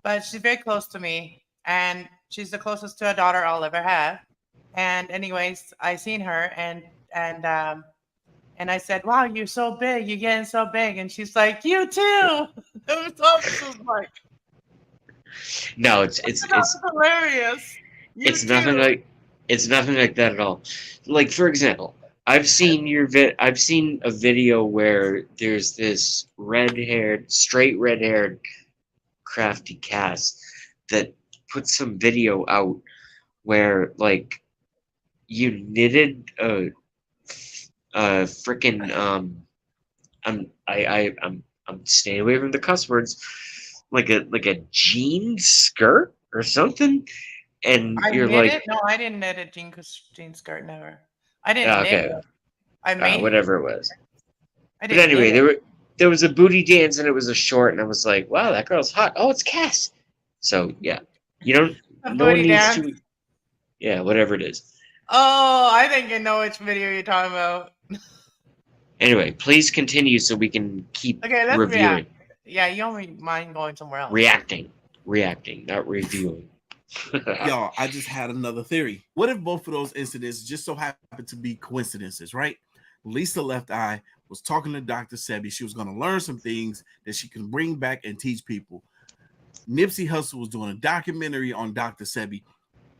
but she's very close to me, and she's the closest to a daughter I'll ever have. And anyways, I seen her, and I said, "Wow, you're so big. You're getting so big." And she's like, "You too." It was like, no, it's hilarious. It's nothing like that at all. Like, for example, I've seen a video where there's this straight red-haired Crafty Cass that put some video out where like you knitted a freaking I'm staying away from the cuss words, like a jean skirt or something, and I you're knit like, it? No, I didn't knit a jean skirt. Never. I didn't yeah, knit okay, it. I made. whatever it was. I But didn't anyway, knit it. there was a booty dance and it was a short, and I was like, wow, that girl's hot. Oh, it's Cass. So yeah, you don't. A No one booty needs dance. to. Yeah, whatever it is. Oh, I think I know which video you're talking about. Anyway, please continue so we can keep Okay, let's reviewing, react. Yeah, you don't mind going somewhere else. reacting, not reviewing. Y'all, I just had another theory. What if both of those incidents just so happened to be coincidences, right? Lisa Left Eye was talking to Dr. Sebi. She was going to learn some things that she can bring back and teach people. Nipsey Hussle was doing a documentary on Dr. Sebi.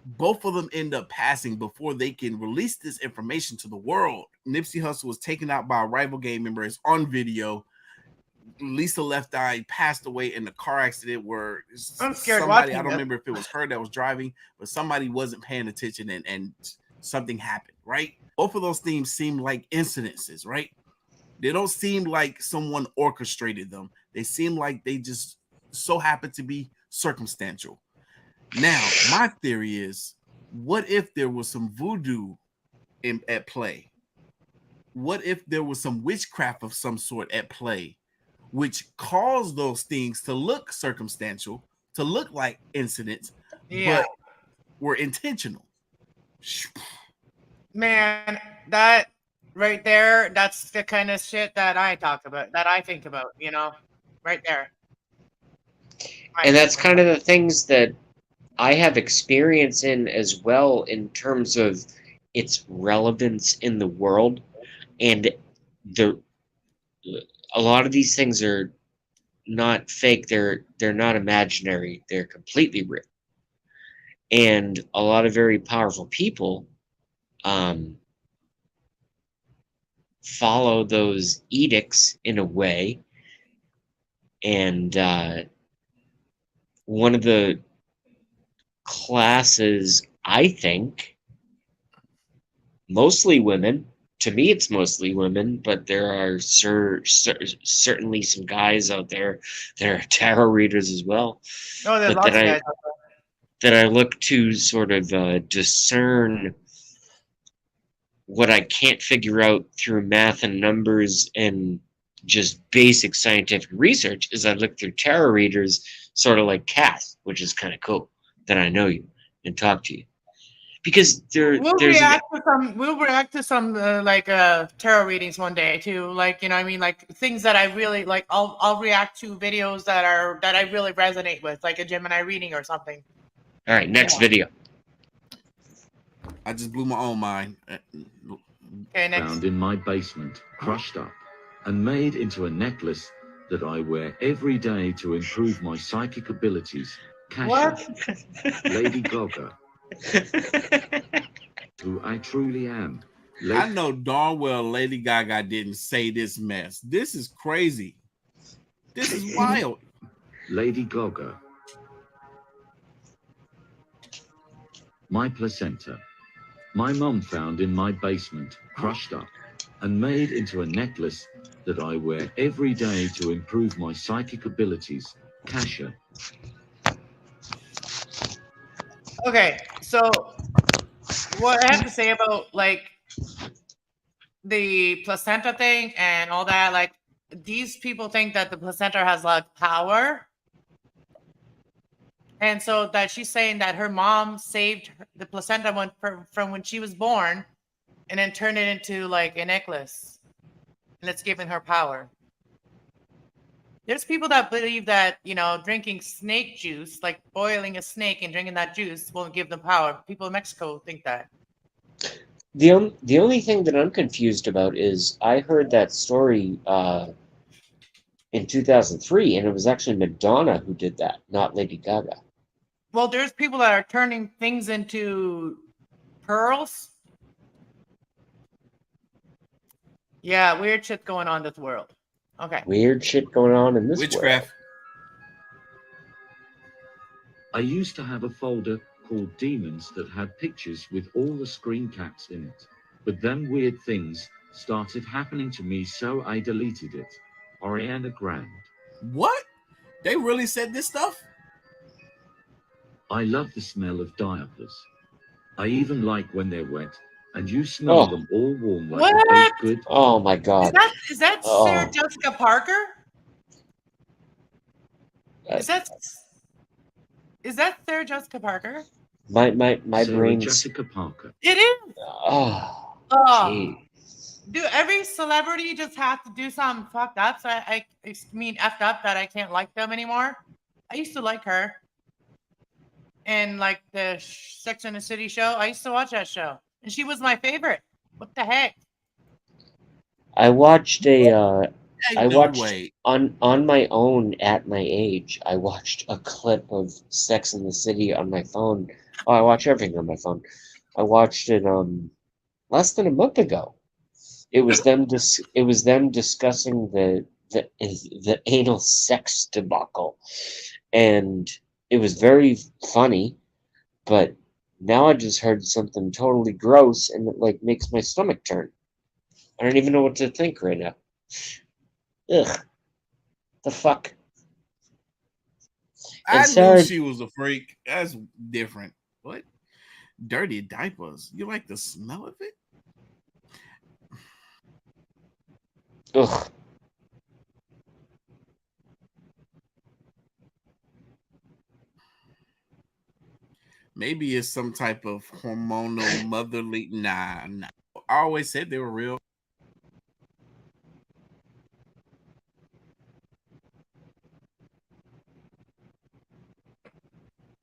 Both of them end up passing before they can release this information to the world. Nipsey Hussle was taken out by a rival gang member. It's on video. Lisa Left Eye passed away in a car accident where I'm scared somebody, watching I don't this. remember if it was her that was driving, but somebody wasn't paying attention and something happened, right? Both of those things seem like incidences, right? They don't seem like someone orchestrated them. They seem like they just so happen to be circumstantial. Now, my theory is, what if there was some voodoo at play? What if there was some witchcraft of some sort at play, which caused those things to look circumstantial, to look like incidents, Yeah. but were intentional? Man, that right there, that's the kind of shit that I talk about, that I think about, you know, right there. And that's kind of the things that I have experience in as well, in terms of its relevance in the world. And a lot of these things are not fake, they're not imaginary, they're completely real. And a lot of very powerful people follow those edicts in a way. And one of the classes, I think, mostly women. To me, it's mostly women, but there are certainly some guys out there that are tarot readers as well. Oh, there's But lots of guys out there. that I look to sort of discern what I can't figure out through math and numbers and just basic scientific research, is I look through tarot readers, sort of like Cass, which is kind of cool that I know you and talk to you. Because We'll react to some like tarot readings one day too. Like, you know, I mean, like things that I really like. I'll react to videos that I really resonate with, like a Gemini reading or something. All right, next video. I just blew my own mind. Okay, next. Found in my basement, crushed up, and made into a necklace that I wear every day to improve my psychic abilities. What? Lady Gaga. Who I truly am. I know darn well Lady Gaga didn't say this mess. This is crazy. This is wild. Lady Gaga. My placenta. My mum found in my basement, crushed up, and made into a necklace that I wear every day to improve my psychic abilities. Kasha. Okay, so what I have to say about like the placenta thing and all that, like these people think that the placenta has like power. And so that she's saying that her mom saved the placenta from when she was born and then turned it into like a necklace. And it's giving her power. There's people that believe that, you know, drinking snake juice, like boiling a snake and drinking that juice, won't give them power. People in Mexico think that. The only thing that I'm confused about is I heard that story in 2003, and it was actually Madonna who did that, not Lady Gaga. Well, there's people that are turning things into pearls. Yeah, weird shit going on in this world. Okay. Weird shit going on in this Witchcraft. I used to have a folder called Demons that had pictures with all the screen caps in it. But then weird things started happening to me, so I deleted it. Ariana Grande. What? They really said this stuff? I love the smell of diapers. I even like when they're wet and you smell them all warm like a What? baked good. Oh my Is God. that Sarah Oh. Jessica Parker? Is that Sarah Jessica Parker? My Sarah brain's. Jessica Parker. It is. Oh, Oh, gee. do every celebrity just have to do something fucked up? So I mean effed up that I can't like them anymore. I used to like her, and like the Sex and the City show. I used to watch that show, and she was my favorite. What the heck? I watched a. Ain't I no watched way. on my own at my age. I watched a clip of Sex in the City on my phone. Oh, I watch everything on my phone. I watched it less than a month ago. It was them discussing the anal sex debacle, and it was very funny. But now I just heard something totally gross, and it like makes my stomach turn. I don't even know what to think right now. Ugh, the fuck. And I Sarah, knew she was a freak. That's different. What? Dirty diapers. You like the smell of it? ugh. Maybe it's some type of hormonal motherly. Nah. I always said they were real.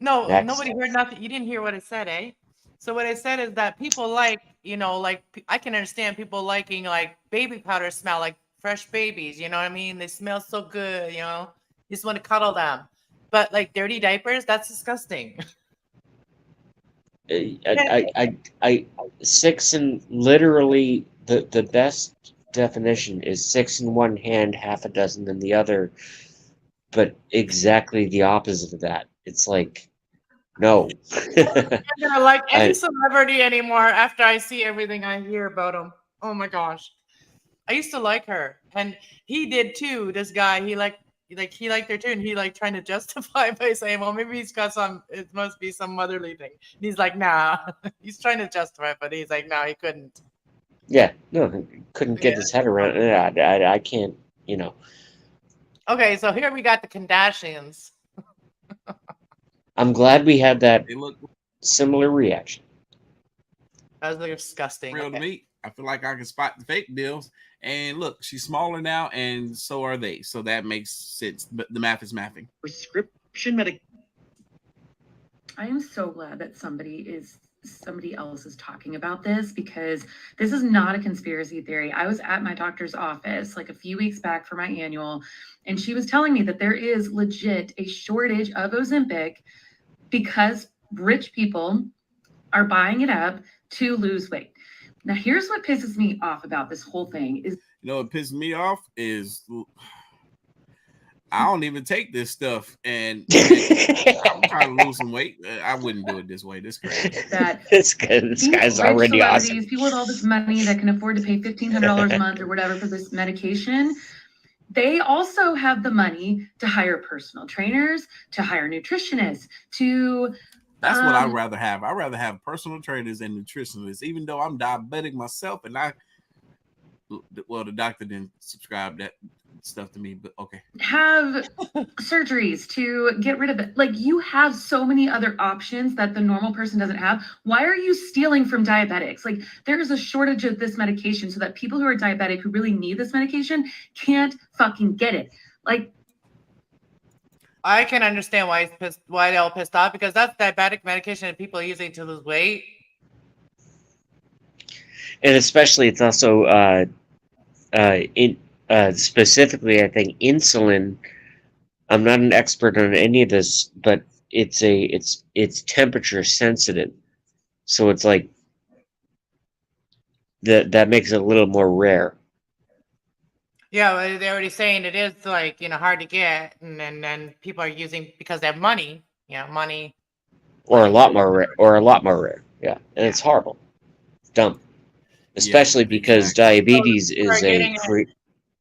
No, Next. nobody heard nothing. You didn't hear what I said, eh? So what I said is that people like, like I can understand people liking like baby powder smell like fresh babies. You know what I mean? They smell so good. You just want to cuddle them. But like dirty diapers, that's disgusting. I six in literally the best definition is six in one hand, half a dozen in the other, but exactly the opposite of that. It's like, no. I'm gonna like any I, celebrity anymore after I see everything I hear about them. Oh my gosh. I used to like her, and he did too. This guy, he liked her too, and he like trying to justify by saying, "Well, maybe he's got some. It must be some motherly thing." And he's like, "Nah." He's trying to justify, but he's like, "No, he couldn't." yeah, no, couldn't get Yeah. his head around it. I can't, Okay, so here we got the Kardashians. I'm glad we had that They look similar reaction. That was disgusting. real to Okay. me. I feel like I can spot the fake deals. And look, she's smaller now, and so are they. So that makes sense. But the math is mathing. Prescription medication. I am so glad that somebody else is talking about this, because this is not a conspiracy theory. I was at my doctor's office like a few weeks back for my annual, and she was telling me that there is legit a shortage of Ozempic because rich people are buying it up to lose weight. Now, here's what pisses me off about this whole thing is, What pisses me off is I don't even take this stuff, and I'm trying to lose some weight. I wouldn't do it this way. This crazy. that this these guy's rich already celebrities, awesome. people with all this money that can afford to pay $1,500 a month or whatever for this medication, they also have the money to hire personal trainers, to hire nutritionists, to That's what I'd rather have. I'd rather have personal trainers and nutritionists, even though I'm diabetic myself, and the doctor didn't subscribe that stuff to me, but okay. have surgeries to get rid of it. Like, you have so many other options that the normal person doesn't have. Why are you stealing from diabetics? Like, there is a shortage of this medication so that people who are diabetic who really need this medication can't fucking get it. Like, I can understand why they're all pissed off, because that's diabetic medication that people are using to lose weight. And especially, it's also specifically, I think, insulin. I'm not an expert on any of this, but it's temperature sensitive, so it's like that makes it a little more rare. Yeah, well, they're already saying it is like hard to get, and then people are using because they have money. money. Or a lot more rare. Yeah. And it's horrible. It's dumb. Especially because diabetes is a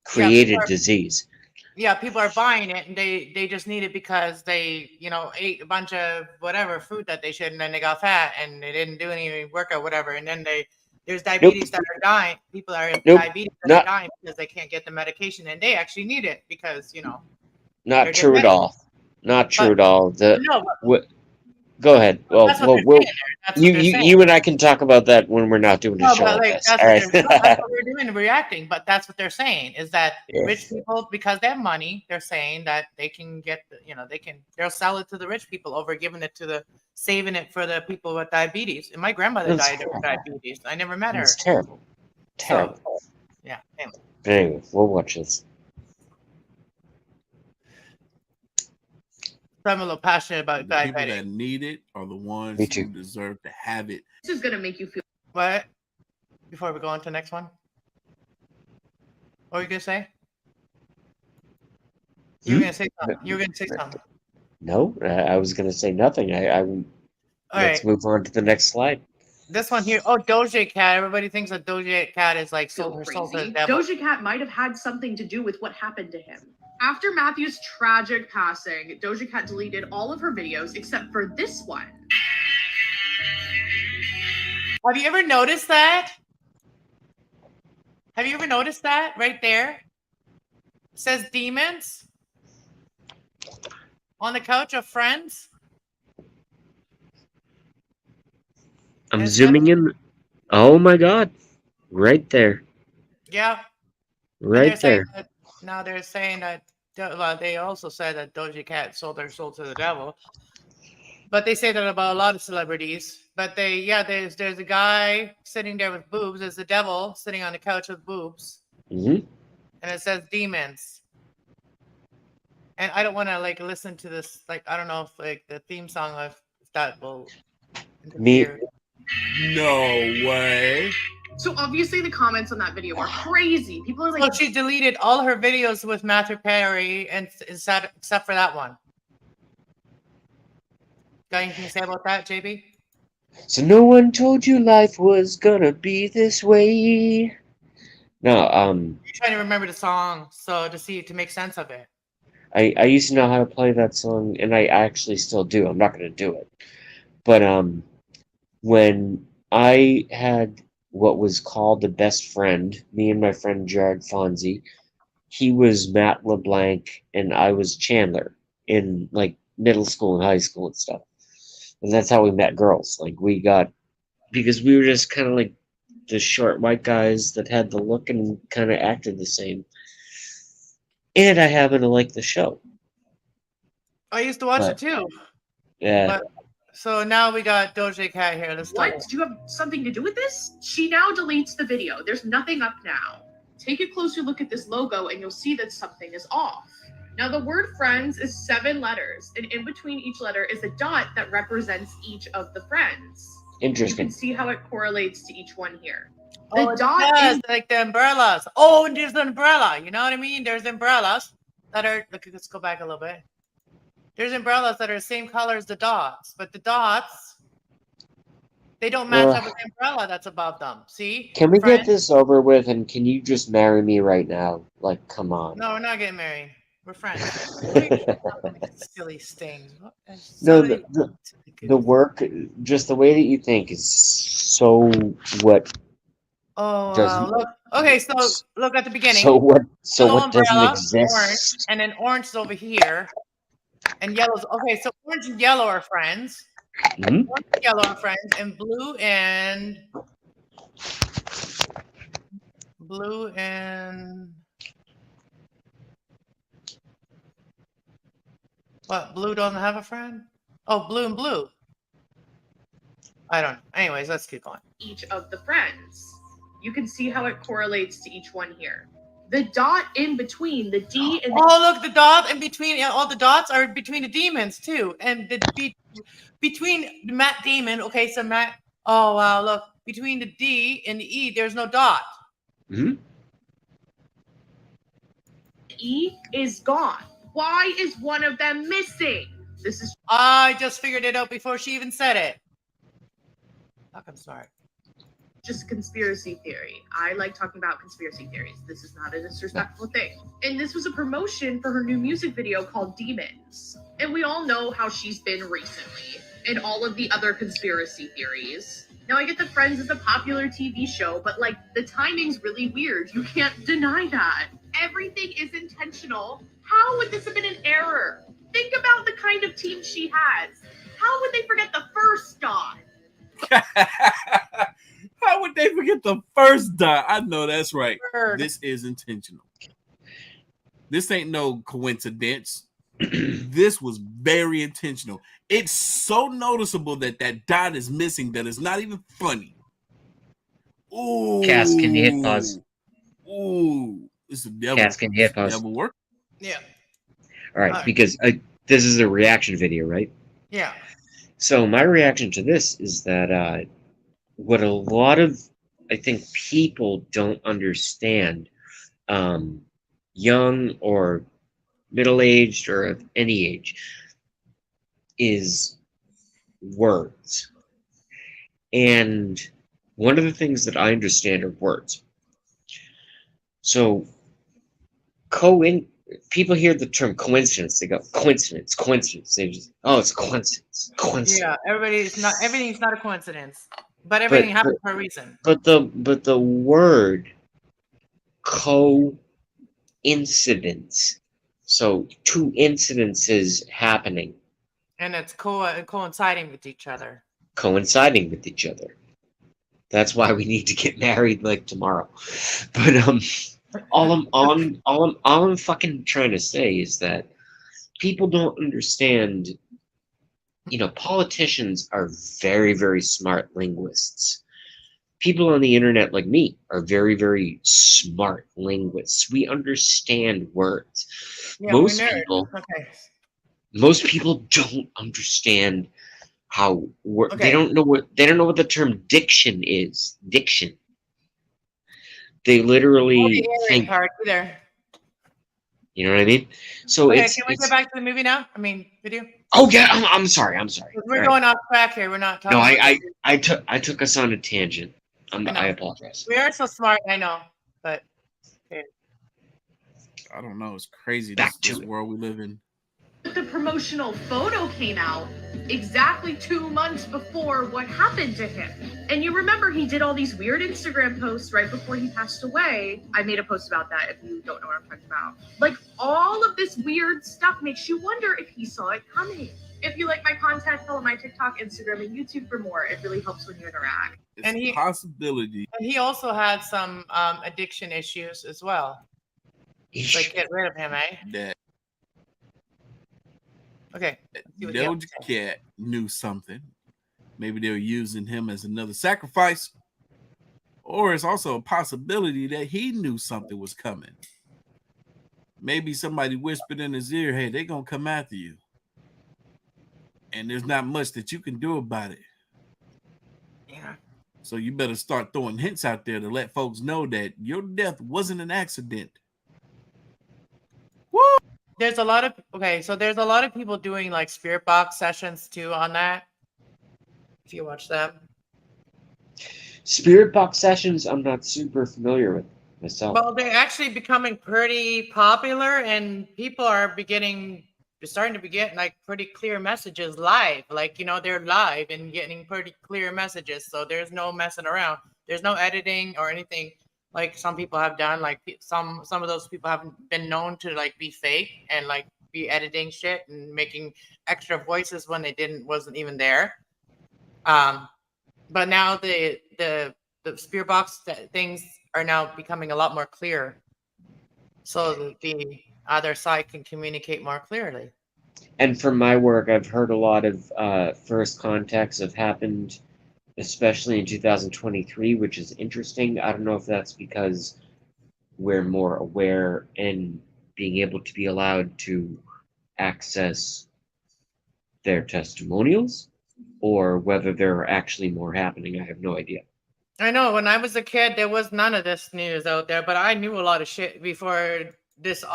created disease. Yeah, people are buying it and they just need it because they, ate a bunch of whatever food that they shouldn't, and then they got fat and they didn't do any work or whatever. And then there's diabetes that are dying. People are diabetes that are dying because they can't get the medication, and they actually need it because, Not true at all. Not true at all. Go ahead. Well, you and I can talk about that when we're not doing a show like this. That's what we're doing, reacting. But that's what they're saying is that rich people, because they have money, they're saying that they can get, they'll sell it to the rich people over giving it to saving it for the people with diabetes. And my grandmother died of diabetes. I never met her. It's terrible. Terrible. So, yeah. Anyway, we'll watch this. I'm a little passionate about the people that need it are the ones who deserve to have it. This is gonna make you feel what? Before we go on to the next one, what were you gonna say? You were gonna say something. You were gonna say something. No, I was gonna say nothing. Let's move on to the next slide. This one here. Oh, Doja Cat. Everybody thinks that Doja Cat is like sold her soul to the devil. Doja Cat might have had something to do with what happened to him. After Matthew's tragic passing, Doja Cat deleted all of her videos except for this one. Have you ever noticed that? Have you ever noticed that right there? It says demons on the couch of Friends. I'm zooming in. Oh my God. Right there. Yeah. Right there. Now they're saying that, well, they also said that Doja Cat sold her soul to the devil. But they say that about a lot of celebrities. But there's a guy sitting there with boobs. There's the devil sitting on the couch with boobs. Mm-hmm. And it says demons. And I don't want to listen to this. I don't know if the theme song if that will interfere. No way. So obviously the comments on that video are crazy. People are like, well, she deleted all her videos with Matthew Perry and except for that one. Got anything to say about that, JB? So no one told you life was gonna be this way. No, I'm trying to remember the song to make sense of it. I used to know how to play that song, and I actually still do. I'm not gonna do it. But when I had what was called the best friend, me and my friend Jared Fonzie, he was Matt LeBlanc and I was Chandler in middle school and high school and stuff. And that's how we met girls. Because we were just kind of the short white guys that had the look and kind of acted the same. And I happen to like the show. I used to watch it too. Yeah. So now we got Doja Cat here. What? Do you have something to do with this? She now deletes the video. There's nothing up now. Take a closer look at this logo and you'll see that something is off. Now the word friends is 7 letters, and in between each letter is a dot that represents each of the friends. Interesting. You can see how it correlates to each one here. The dot is like the umbrellas. Oh, and there's the umbrella. You know what I mean? There's umbrellas that are, let's go back a little bit. There's umbrellas that are the same color as the dots, but the dots, they don't match up with the umbrella that's above them. See? Can we get this over with, and can you just marry me right now? Come on. No, we're not getting married. We're friends. Silly Sting. No, the work, just the way that you think is so what. Oh, look. Okay, so look at the beginning. So what doesn't umbrella, exist? Orange, and then orange is over here. And yellow's okay, so orange and yellow are friends. Mm-hmm. Orange and yellow are friends, and blue and what? Blue doesn't have a friend? Oh, blue and blue. I don't know. Anyways, let's keep going. Each of the friends. You can see how it correlates to each one here. The dot in between the D and the look, the dot in between all the dots are between the demons too, and between Matt Damon. Okay, so Matt. Oh wow, look between the D and the E, there's no dot. Mm-hmm. E is gone. Why is one of them missing? This is I just figured it out before she even said it. Fuck, I'm smart. just conspiracy theory. I like talking about conspiracy theories. This is not a disrespectful thing. And this was a promotion for her new music video called Demons. And we all know how she's been recently and all of the other conspiracy theories. Now, I get that Friends is a popular TV show, but like the timing's really weird. You can't deny that. Everything is intentional. How would this have been an error? Think about the kind of team she has. How would they forget the first dot? How would they forget the first dot? I know that's right. Bird. This is intentional. This ain't no coincidence. This was very intentional. It's so noticeable that that dot is missing that it's not even funny. Ooh. Cass, can you hit pause? Ooh. It's the devil. Cass, can you hit It's the pause? devil work. Yeah. All right, Alright. because this is a reaction video, right? Yeah. So my reaction to this is that what a lot of, I think, people don't understand, young or middle-aged or of any age, is words. And one of the things that I understand are words. So people hear the term coincidence, they go coincidence. They just, oh, it's coincidence. Yeah. Everything's not a coincidence. But everything happens for a reason. But the word coincidence. So two incidences happening, And it's coinciding with each other. coinciding with each other. That's why we need to get married like tomorrow. But all I'm fucking trying to say is that people don't understand. Politicians are very, very smart linguists. People on the internet like me are very, very smart linguists. We understand words. Yeah, Most we're nerds. people, Okay. most people don't understand how Okay. they don't know what the term diction is. Diction. They literally think, Hard either. you know what I mean? So Okay, it's can we get back to the movie now? I mean, video. oh yeah, I'm sorry. We're All right. going off track here. We're not talking. No, about I took us on a tangent. I know. I apologize. We are so smart, I know, but I don't know. It's crazy. Back This to it. world we live in. The promotional photo came out exactly 2 months before what happened to him. And you remember he did all these weird Instagram posts right before he passed away. I made a post about that if you don't know what I'm talking about. Like, all of this weird stuff makes you wonder if he saw it coming. If you like my content, follow my TikTok, Instagram, and YouTube for more. It really helps when you interact. It's And a possibility. and he also had some addiction issues as well. Like, get rid of him, eh? That Okay. let's see what he has Doja to say. Cat knew something. Maybe they were using him as another sacrifice. Or it's also a possibility that he knew something was coming. Maybe somebody whispered in his ear, hey, they're going to come after you. And there's not much that you can do about it. Yeah. So you better start throwing hints out there to let folks know that your death wasn't an accident. Woo! There's a lot of people doing like spirit box sessions too on that. If you watch them. Spirit box sessions, I'm not super familiar with myself. Well, they're actually becoming pretty popular, and people are starting to be getting like pretty clear messages live. Like, they're live and getting pretty clear messages. So there's no messing around. There's no editing or anything like some people have done. Like some of those people have been known to like be fake and like be editing shit and making extra voices when they wasn't even there. But now the spirit box things are now becoming a lot more clear, so that the other side can communicate more clearly. And from my work, I've heard a lot of first contacts have happened, especially in 2023, which is interesting. I don't know if that's because we're more aware and being able to be allowed to access their testimonials, or whether there are actually more happening. I have no idea. I know when I was a kid, there was none of this news out there, but I knew a lot of shit before this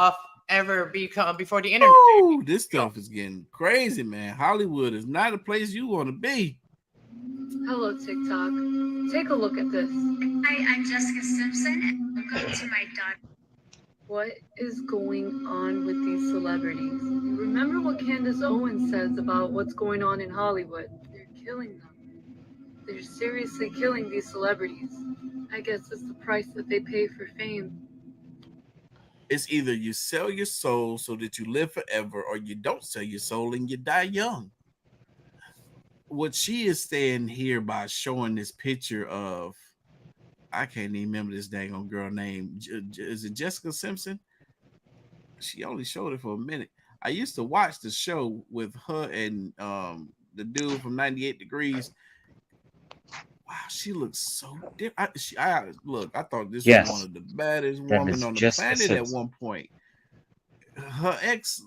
ever become before the internet. Oh, this stuff is getting crazy, man. Hollywood is not a place you want to be. Hello, TikTok. Take a look at this. Hi, I'm Jessica Simpson, and welcome to my daughter. What is going on with these celebrities? Remember what Candace Owens says about what's going on in Hollywood? They're killing them. They're seriously killing these celebrities. I guess it's the price that they pay for fame. It's either you sell your soul so that you live forever, or you don't sell your soul and you die young. What she is saying here by showing this picture of, I can't even remember this dang on girl name. Is it Jessica Simpson? She only showed it for a minute. I used to watch the show with her and the dude from 98 Degrees. Wow, she looks so different. I thought this was one of the baddest women on the planet at one point. Her ex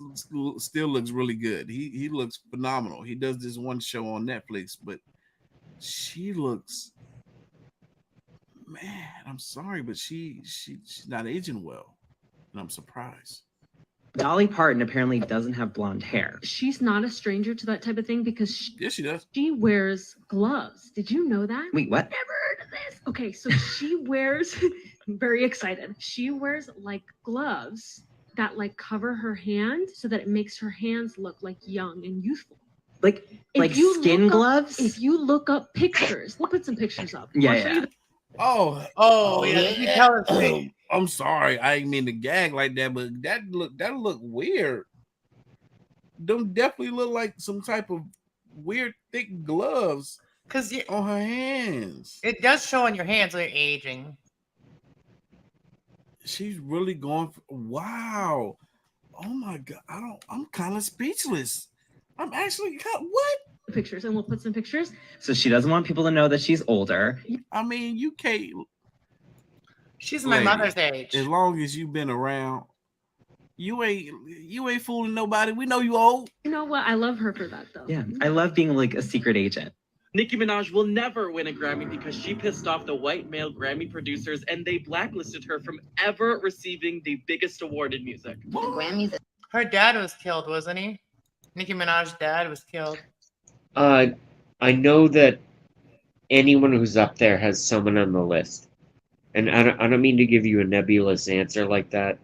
still looks really good. He looks phenomenal. He does this one show on Netflix, but she looks, man, I'm sorry, but she's not aging well. And I'm surprised. Dolly Parton apparently doesn't have blonde hair. She's not a stranger to that type of thing because yes, she does. She wears gloves. Did you know that? Wait, what? Never heard of this. Okay, so she wears, I'm very excited. She wears like gloves that like cover her hand so that it makes her hands look like young and youthful. Like skin gloves? If you look up pictures, we'll put some pictures up. Yeah. Oh, yeah. You tell us. I'm sorry, I didn't mean to gag like that, but that look weird. Them definitely look like some type of weird thick gloves on her hands. It does show on your hands when you're aging. She's really going for, wow. Oh my god, I'm kind of speechless. I'm actually what? Pictures, and we'll put some pictures. So she doesn't want people to know that she's older. I mean, you can't. She's my mother's age. As long as you've been around, you ain't fooling nobody. We know you old. You know what? I love her for that though. Yeah, I love being like a secret agent. Nicki Minaj will never win a Grammy because she pissed off the white male Grammy producers and they blacklisted her from ever receiving the biggest award in music. Grammys. Her dad was killed, wasn't he? Nicki Minaj's dad was killed. I know that anyone who's up there has someone on the list. And I don't mean to give you a nebulous answer like that,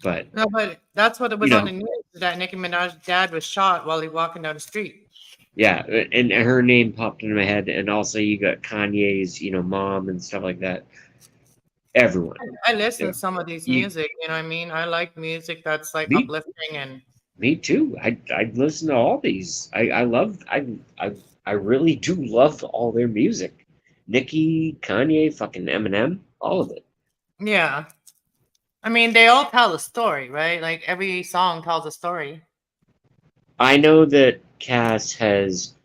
but no, but that's what it was on the news, that Nicki Minaj's dad was shot while he was walking down the street. Yeah, and her name popped into my head, and also you got Kanye's, mom and stuff like that. Everyone. I listen to some of these music, you know what I mean? I like music that's like uplifting and. Me too. I listen to all these. I really do love all their music. Nicki, Kanye, fucking Eminem, all of it. Yeah. I mean, they all tell a story, right? Like every song tells a story. I know that Cass has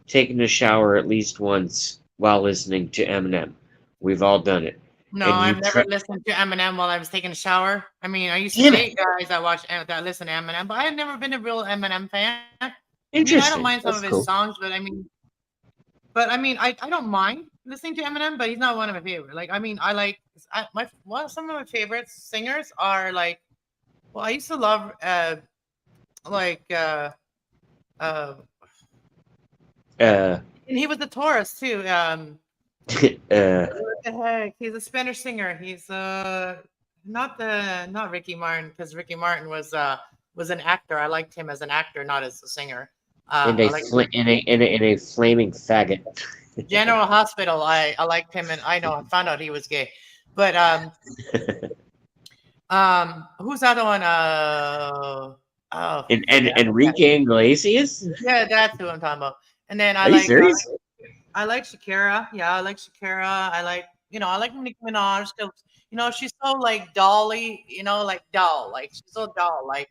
taken a shower at least once while listening to Eminem. We've all done it. No, I've never listened to Eminem while I was taking a shower. I mean, I used to date guys that listen to Eminem, but I've never been a real Eminem fan. Interesting. I don't mind some of his songs, but I don't mind listening to Eminem, but he's not one of my favorites. Like, I mean, some of my favorite singers are like, well, I used to love and he was the Taurus too. What the heck? He's a Spanish singer. He's not Ricky Martin, because Ricky Martin was an actor. I liked him as an actor, not as a singer. In a flaming faggot. General Hospital. I liked him, and I found out he was gay. But who's the other one? Enrique Iglesias? Yeah, that's who I'm talking about. And then Are you serious? I like Shakira. Yeah, I like Shakira. I like Nicki Minaj. She's so like dolly, like doll. Like she's so doll, like,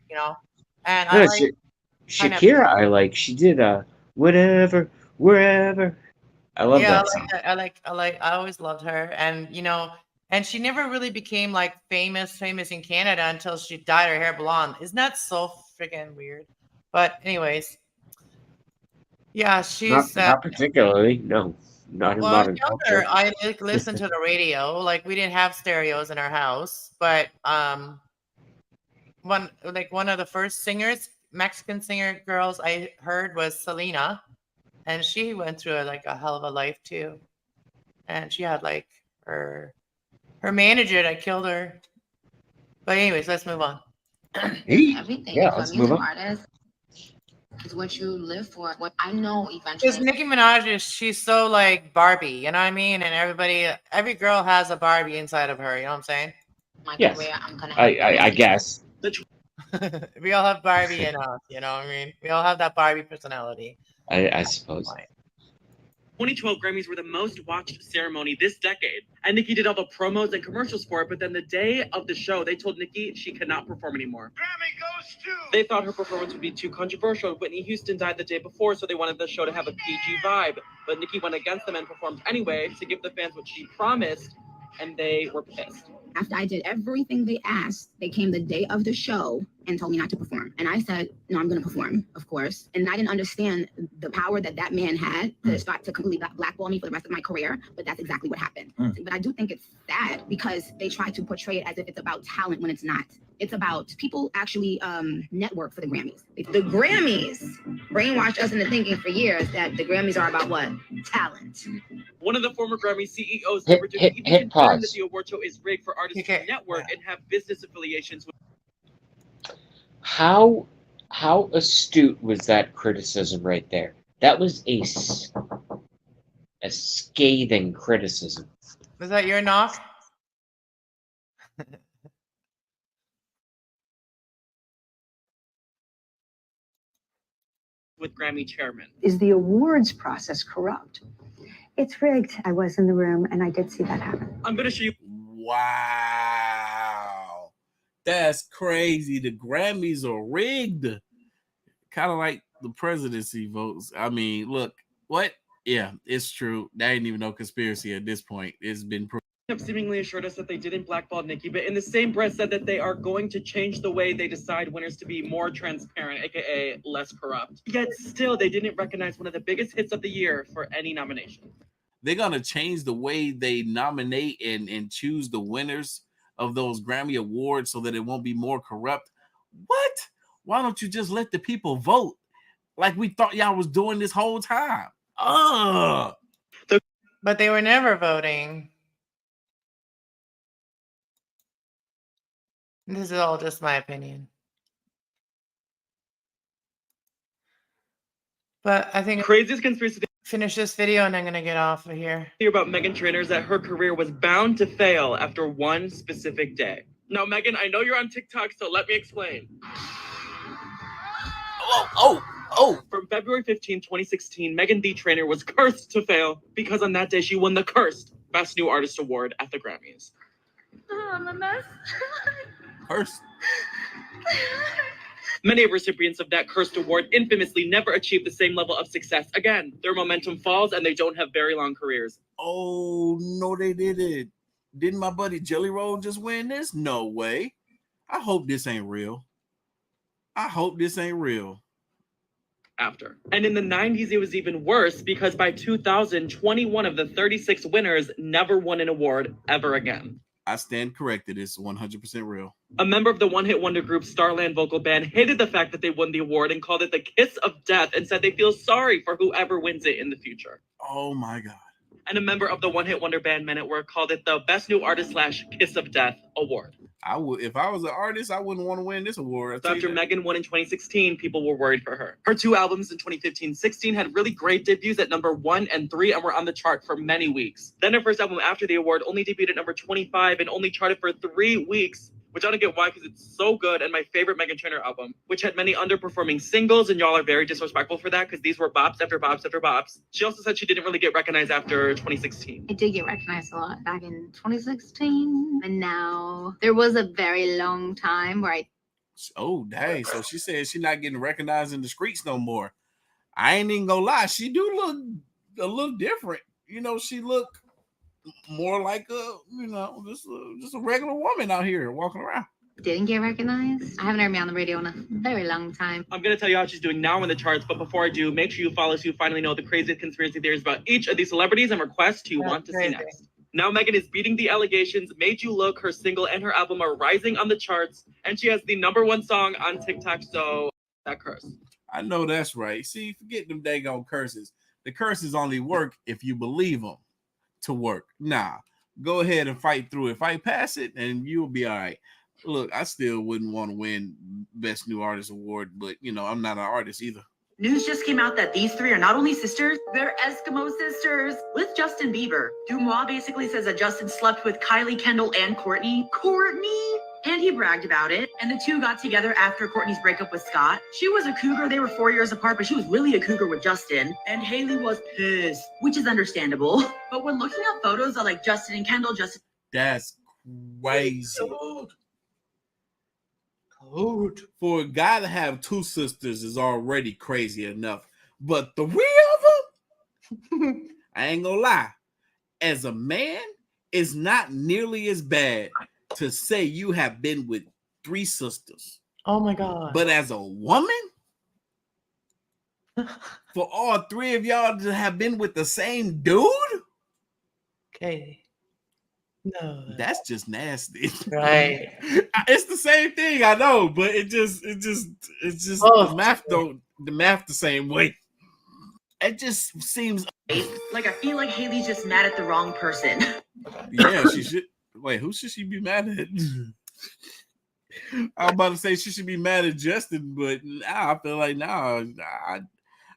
And I like Shakira. I like. She did whatever, wherever. I love that song. I always loved her, and and she never really became like famous in Canada until she dyed her hair blonde. Isn't that so freaking weird? But anyways. Yeah, she's not particularly. No, not in modern culture. I listened to the radio. Like, we didn't have stereos in our house, but one of the first singers, Mexican singer girls I heard was Selena, and she went through a hell of a life too. And she had like her manager that killed her. But anyways, let's move on. Everything Yeah, for a let's move music on. artist is what you live for. What I know Because eventually. Nicki Minaj she's so like Barbie, you know what I mean? And every girl has a Barbie inside of her, you know what I'm saying? My Yes. career, I'm gonna I guess. We all have Barbie in us, you know what I mean? We all have that Barbie personality. I suppose. 2012 Grammys were the most watched ceremony this decade, and Nicki did all the promos and commercials for it, but then the day of the show, they told Nicki she cannot perform anymore. Grammy goes to... They thought her performance would be too controversial. Whitney Houston died the day before, so they wanted the show to have a PG vibe, but Nicki went against them and performed anyway to give the fans what she promised, and they were pissed. After I did everything they asked, they came the day of the show and told me not to perform. And I said, no, I'm going to perform, of course. And I didn't understand the power that man had to start to completely blackball me for the rest of my career. But that's exactly what happened. But I do think it's sad because they try to portray it as if it's about talent when it's not. It's about people actually network for the Grammys. The Grammys brainwashed us into thinking for years that the Grammys are about what? Talent. One of the former Grammy CEOs Hit even confirmed pause. that the award show is rigged for artists to network and have business affiliations with. How astute was that criticism right there? That was a scathing criticism. Was that your knock? With Grammy chairman. Is the awards process corrupt? It's rigged. I was in the room and I did see that happen. I'm going to show you. Wow. That's crazy. The Grammys are rigged. Kind of like the presidency votes. I mean, look, what? Yeah, it's true. That ain't even no conspiracy at this point. It's been proven. Have seemingly assured us that they didn't blackball Nicki, but in the same breath said that they are going to change the way they decide winners to be more transparent, aka less corrupt. Yet still, they didn't recognize one of the biggest hits of the year for any nomination. They're gonna change the way they nominate and choose the winners of those Grammy Awards so that it won't be more corrupt. What? Why don't you just let the people vote like we thought y'all was doing this whole time? But they were never voting. This is all just my opinion. But I think craziest conspiracy finish this video and I'm gonna get off of here. About Meghan Trainor is that her career was bound to fail after one specific day. Now, Meghan, I know you're on TikTok, so let me explain. From February 15, 2016, Meghan D. Trainor was cursed to fail because on that day she won the cursed Best New Artist Award at the Grammys. Oh, I'm a mess. Cursed. Many recipients of that cursed award infamously never achieve the same level of success. Again, their momentum falls and they don't have very long careers. Oh, no, they didn't. Didn't my buddy Jelly Roll just win this? No way. I hope this ain't real. I hope this ain't real. After. And in the 90s, it was even worse because by 2000, 21 of the 36 winners never won an award ever again. I stand corrected. It's 100% real. A member of the one-hit wonder group Starland vocal band hated the fact that they won the award and called it the kiss of death and said they feel sorry for whoever wins it in the future. Oh my God. And a member of the one-hit wonder band Men at Work called it the Best New Artist / Kiss of Death Award. I would, if I was an artist, I wouldn't want to win this award. So after Meghan won in 2016, people were worried for her. Her two albums in 2015-16 had really great debuts at number 1 and 3 and were on the chart for many weeks. Then her first album after the award only debuted at number 25 and only charted for 3 weeks, which I don't get why because it's so good and my favorite Meghan Trainor album, which had many underperforming singles, and y'all are very disrespectful for that because these were bops after bops after bops. She also said she didn't really get recognized after 2016. I did get recognized a lot back in 2016, and now there was a very long time where I. Oh dang! So she said she's not getting recognized in the streets no more. I ain't even gonna lie, she do look a little different. You know, she look more like just a regular woman out here walking around. Didn't get recognized. I haven't heard me on the radio in a very long time. I'm going to tell you how she's doing now in the charts, but before I do, make sure you follow so you finally know the craziest conspiracy theories about each of these celebrities and request who you want to see next. Now Megan is beating the allegations. Made You Look, her single and her album are rising on the charts, and she has the #1 song on TikTok. So that curse. I know that's right. See, forget them daggone curses. The curses only work if you believe them to work. Nah, go ahead and fight through it. Fight past it, and you'll be all right. Look, I still wouldn't want to win Best New Artist Award, but you know, I'm not an artist either. News just came out that these three are not only sisters, they're Eskimo sisters with Justin Bieber. Dumois basically says that Justin slept with Kylie, Kendall, and Courtney. And he bragged about it. And the two got together after Courtney's breakup with Scott. She was a cougar. They were 4 years apart, but she was really a cougar with Justin. And Haley was pissed, which is understandable. But when looking at photos of like Justin and Kendall, That's crazy. For a guy to have two sisters is already crazy enough. But 3 of them, I ain't gonna lie, as a man, it's not nearly as bad to say you have been with 3 sisters. Oh my God. But as a woman, for all 3 of y'all to have been with the same dude? Okay. No. That's just nasty. Right. It's the same thing, I know, but it's just Oh. the math the same way. It just seems like I feel like Haley's just mad at the wrong person. yeah, she should. Wait, who should she be mad at? I'm about to say she should be mad at Justin, but now I feel like I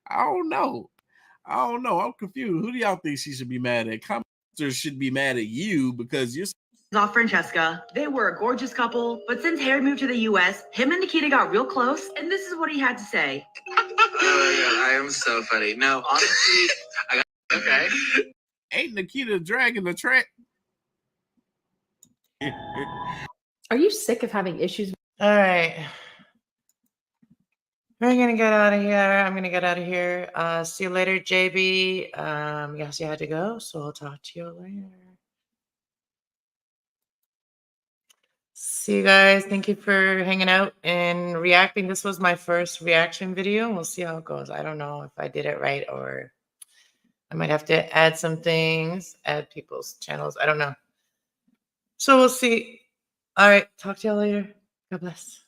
don't know. I'm confused. Who do y'all think she should be mad at? Commenters should be mad at you because you're Off Francesca. They were a gorgeous couple, but since Harry moved to the US, him and Nikita got real close, and this is what he had to say. Oh, I am so funny. No, honestly, okay. Ain't Nikita dragging the track? Are you sick of having issues? All right. We're gonna get out of here. I'm gonna get out of here. See you later, JB. Yes, you had to go, so I'll talk to you later. See you guys. Thank you for hanging out and reacting. This was my first reaction video. We'll see how it goes. I don't know if I did it right or I might have to add some things, add people's channels. I don't know. So we'll see. All right. Talk to y'all later. God bless.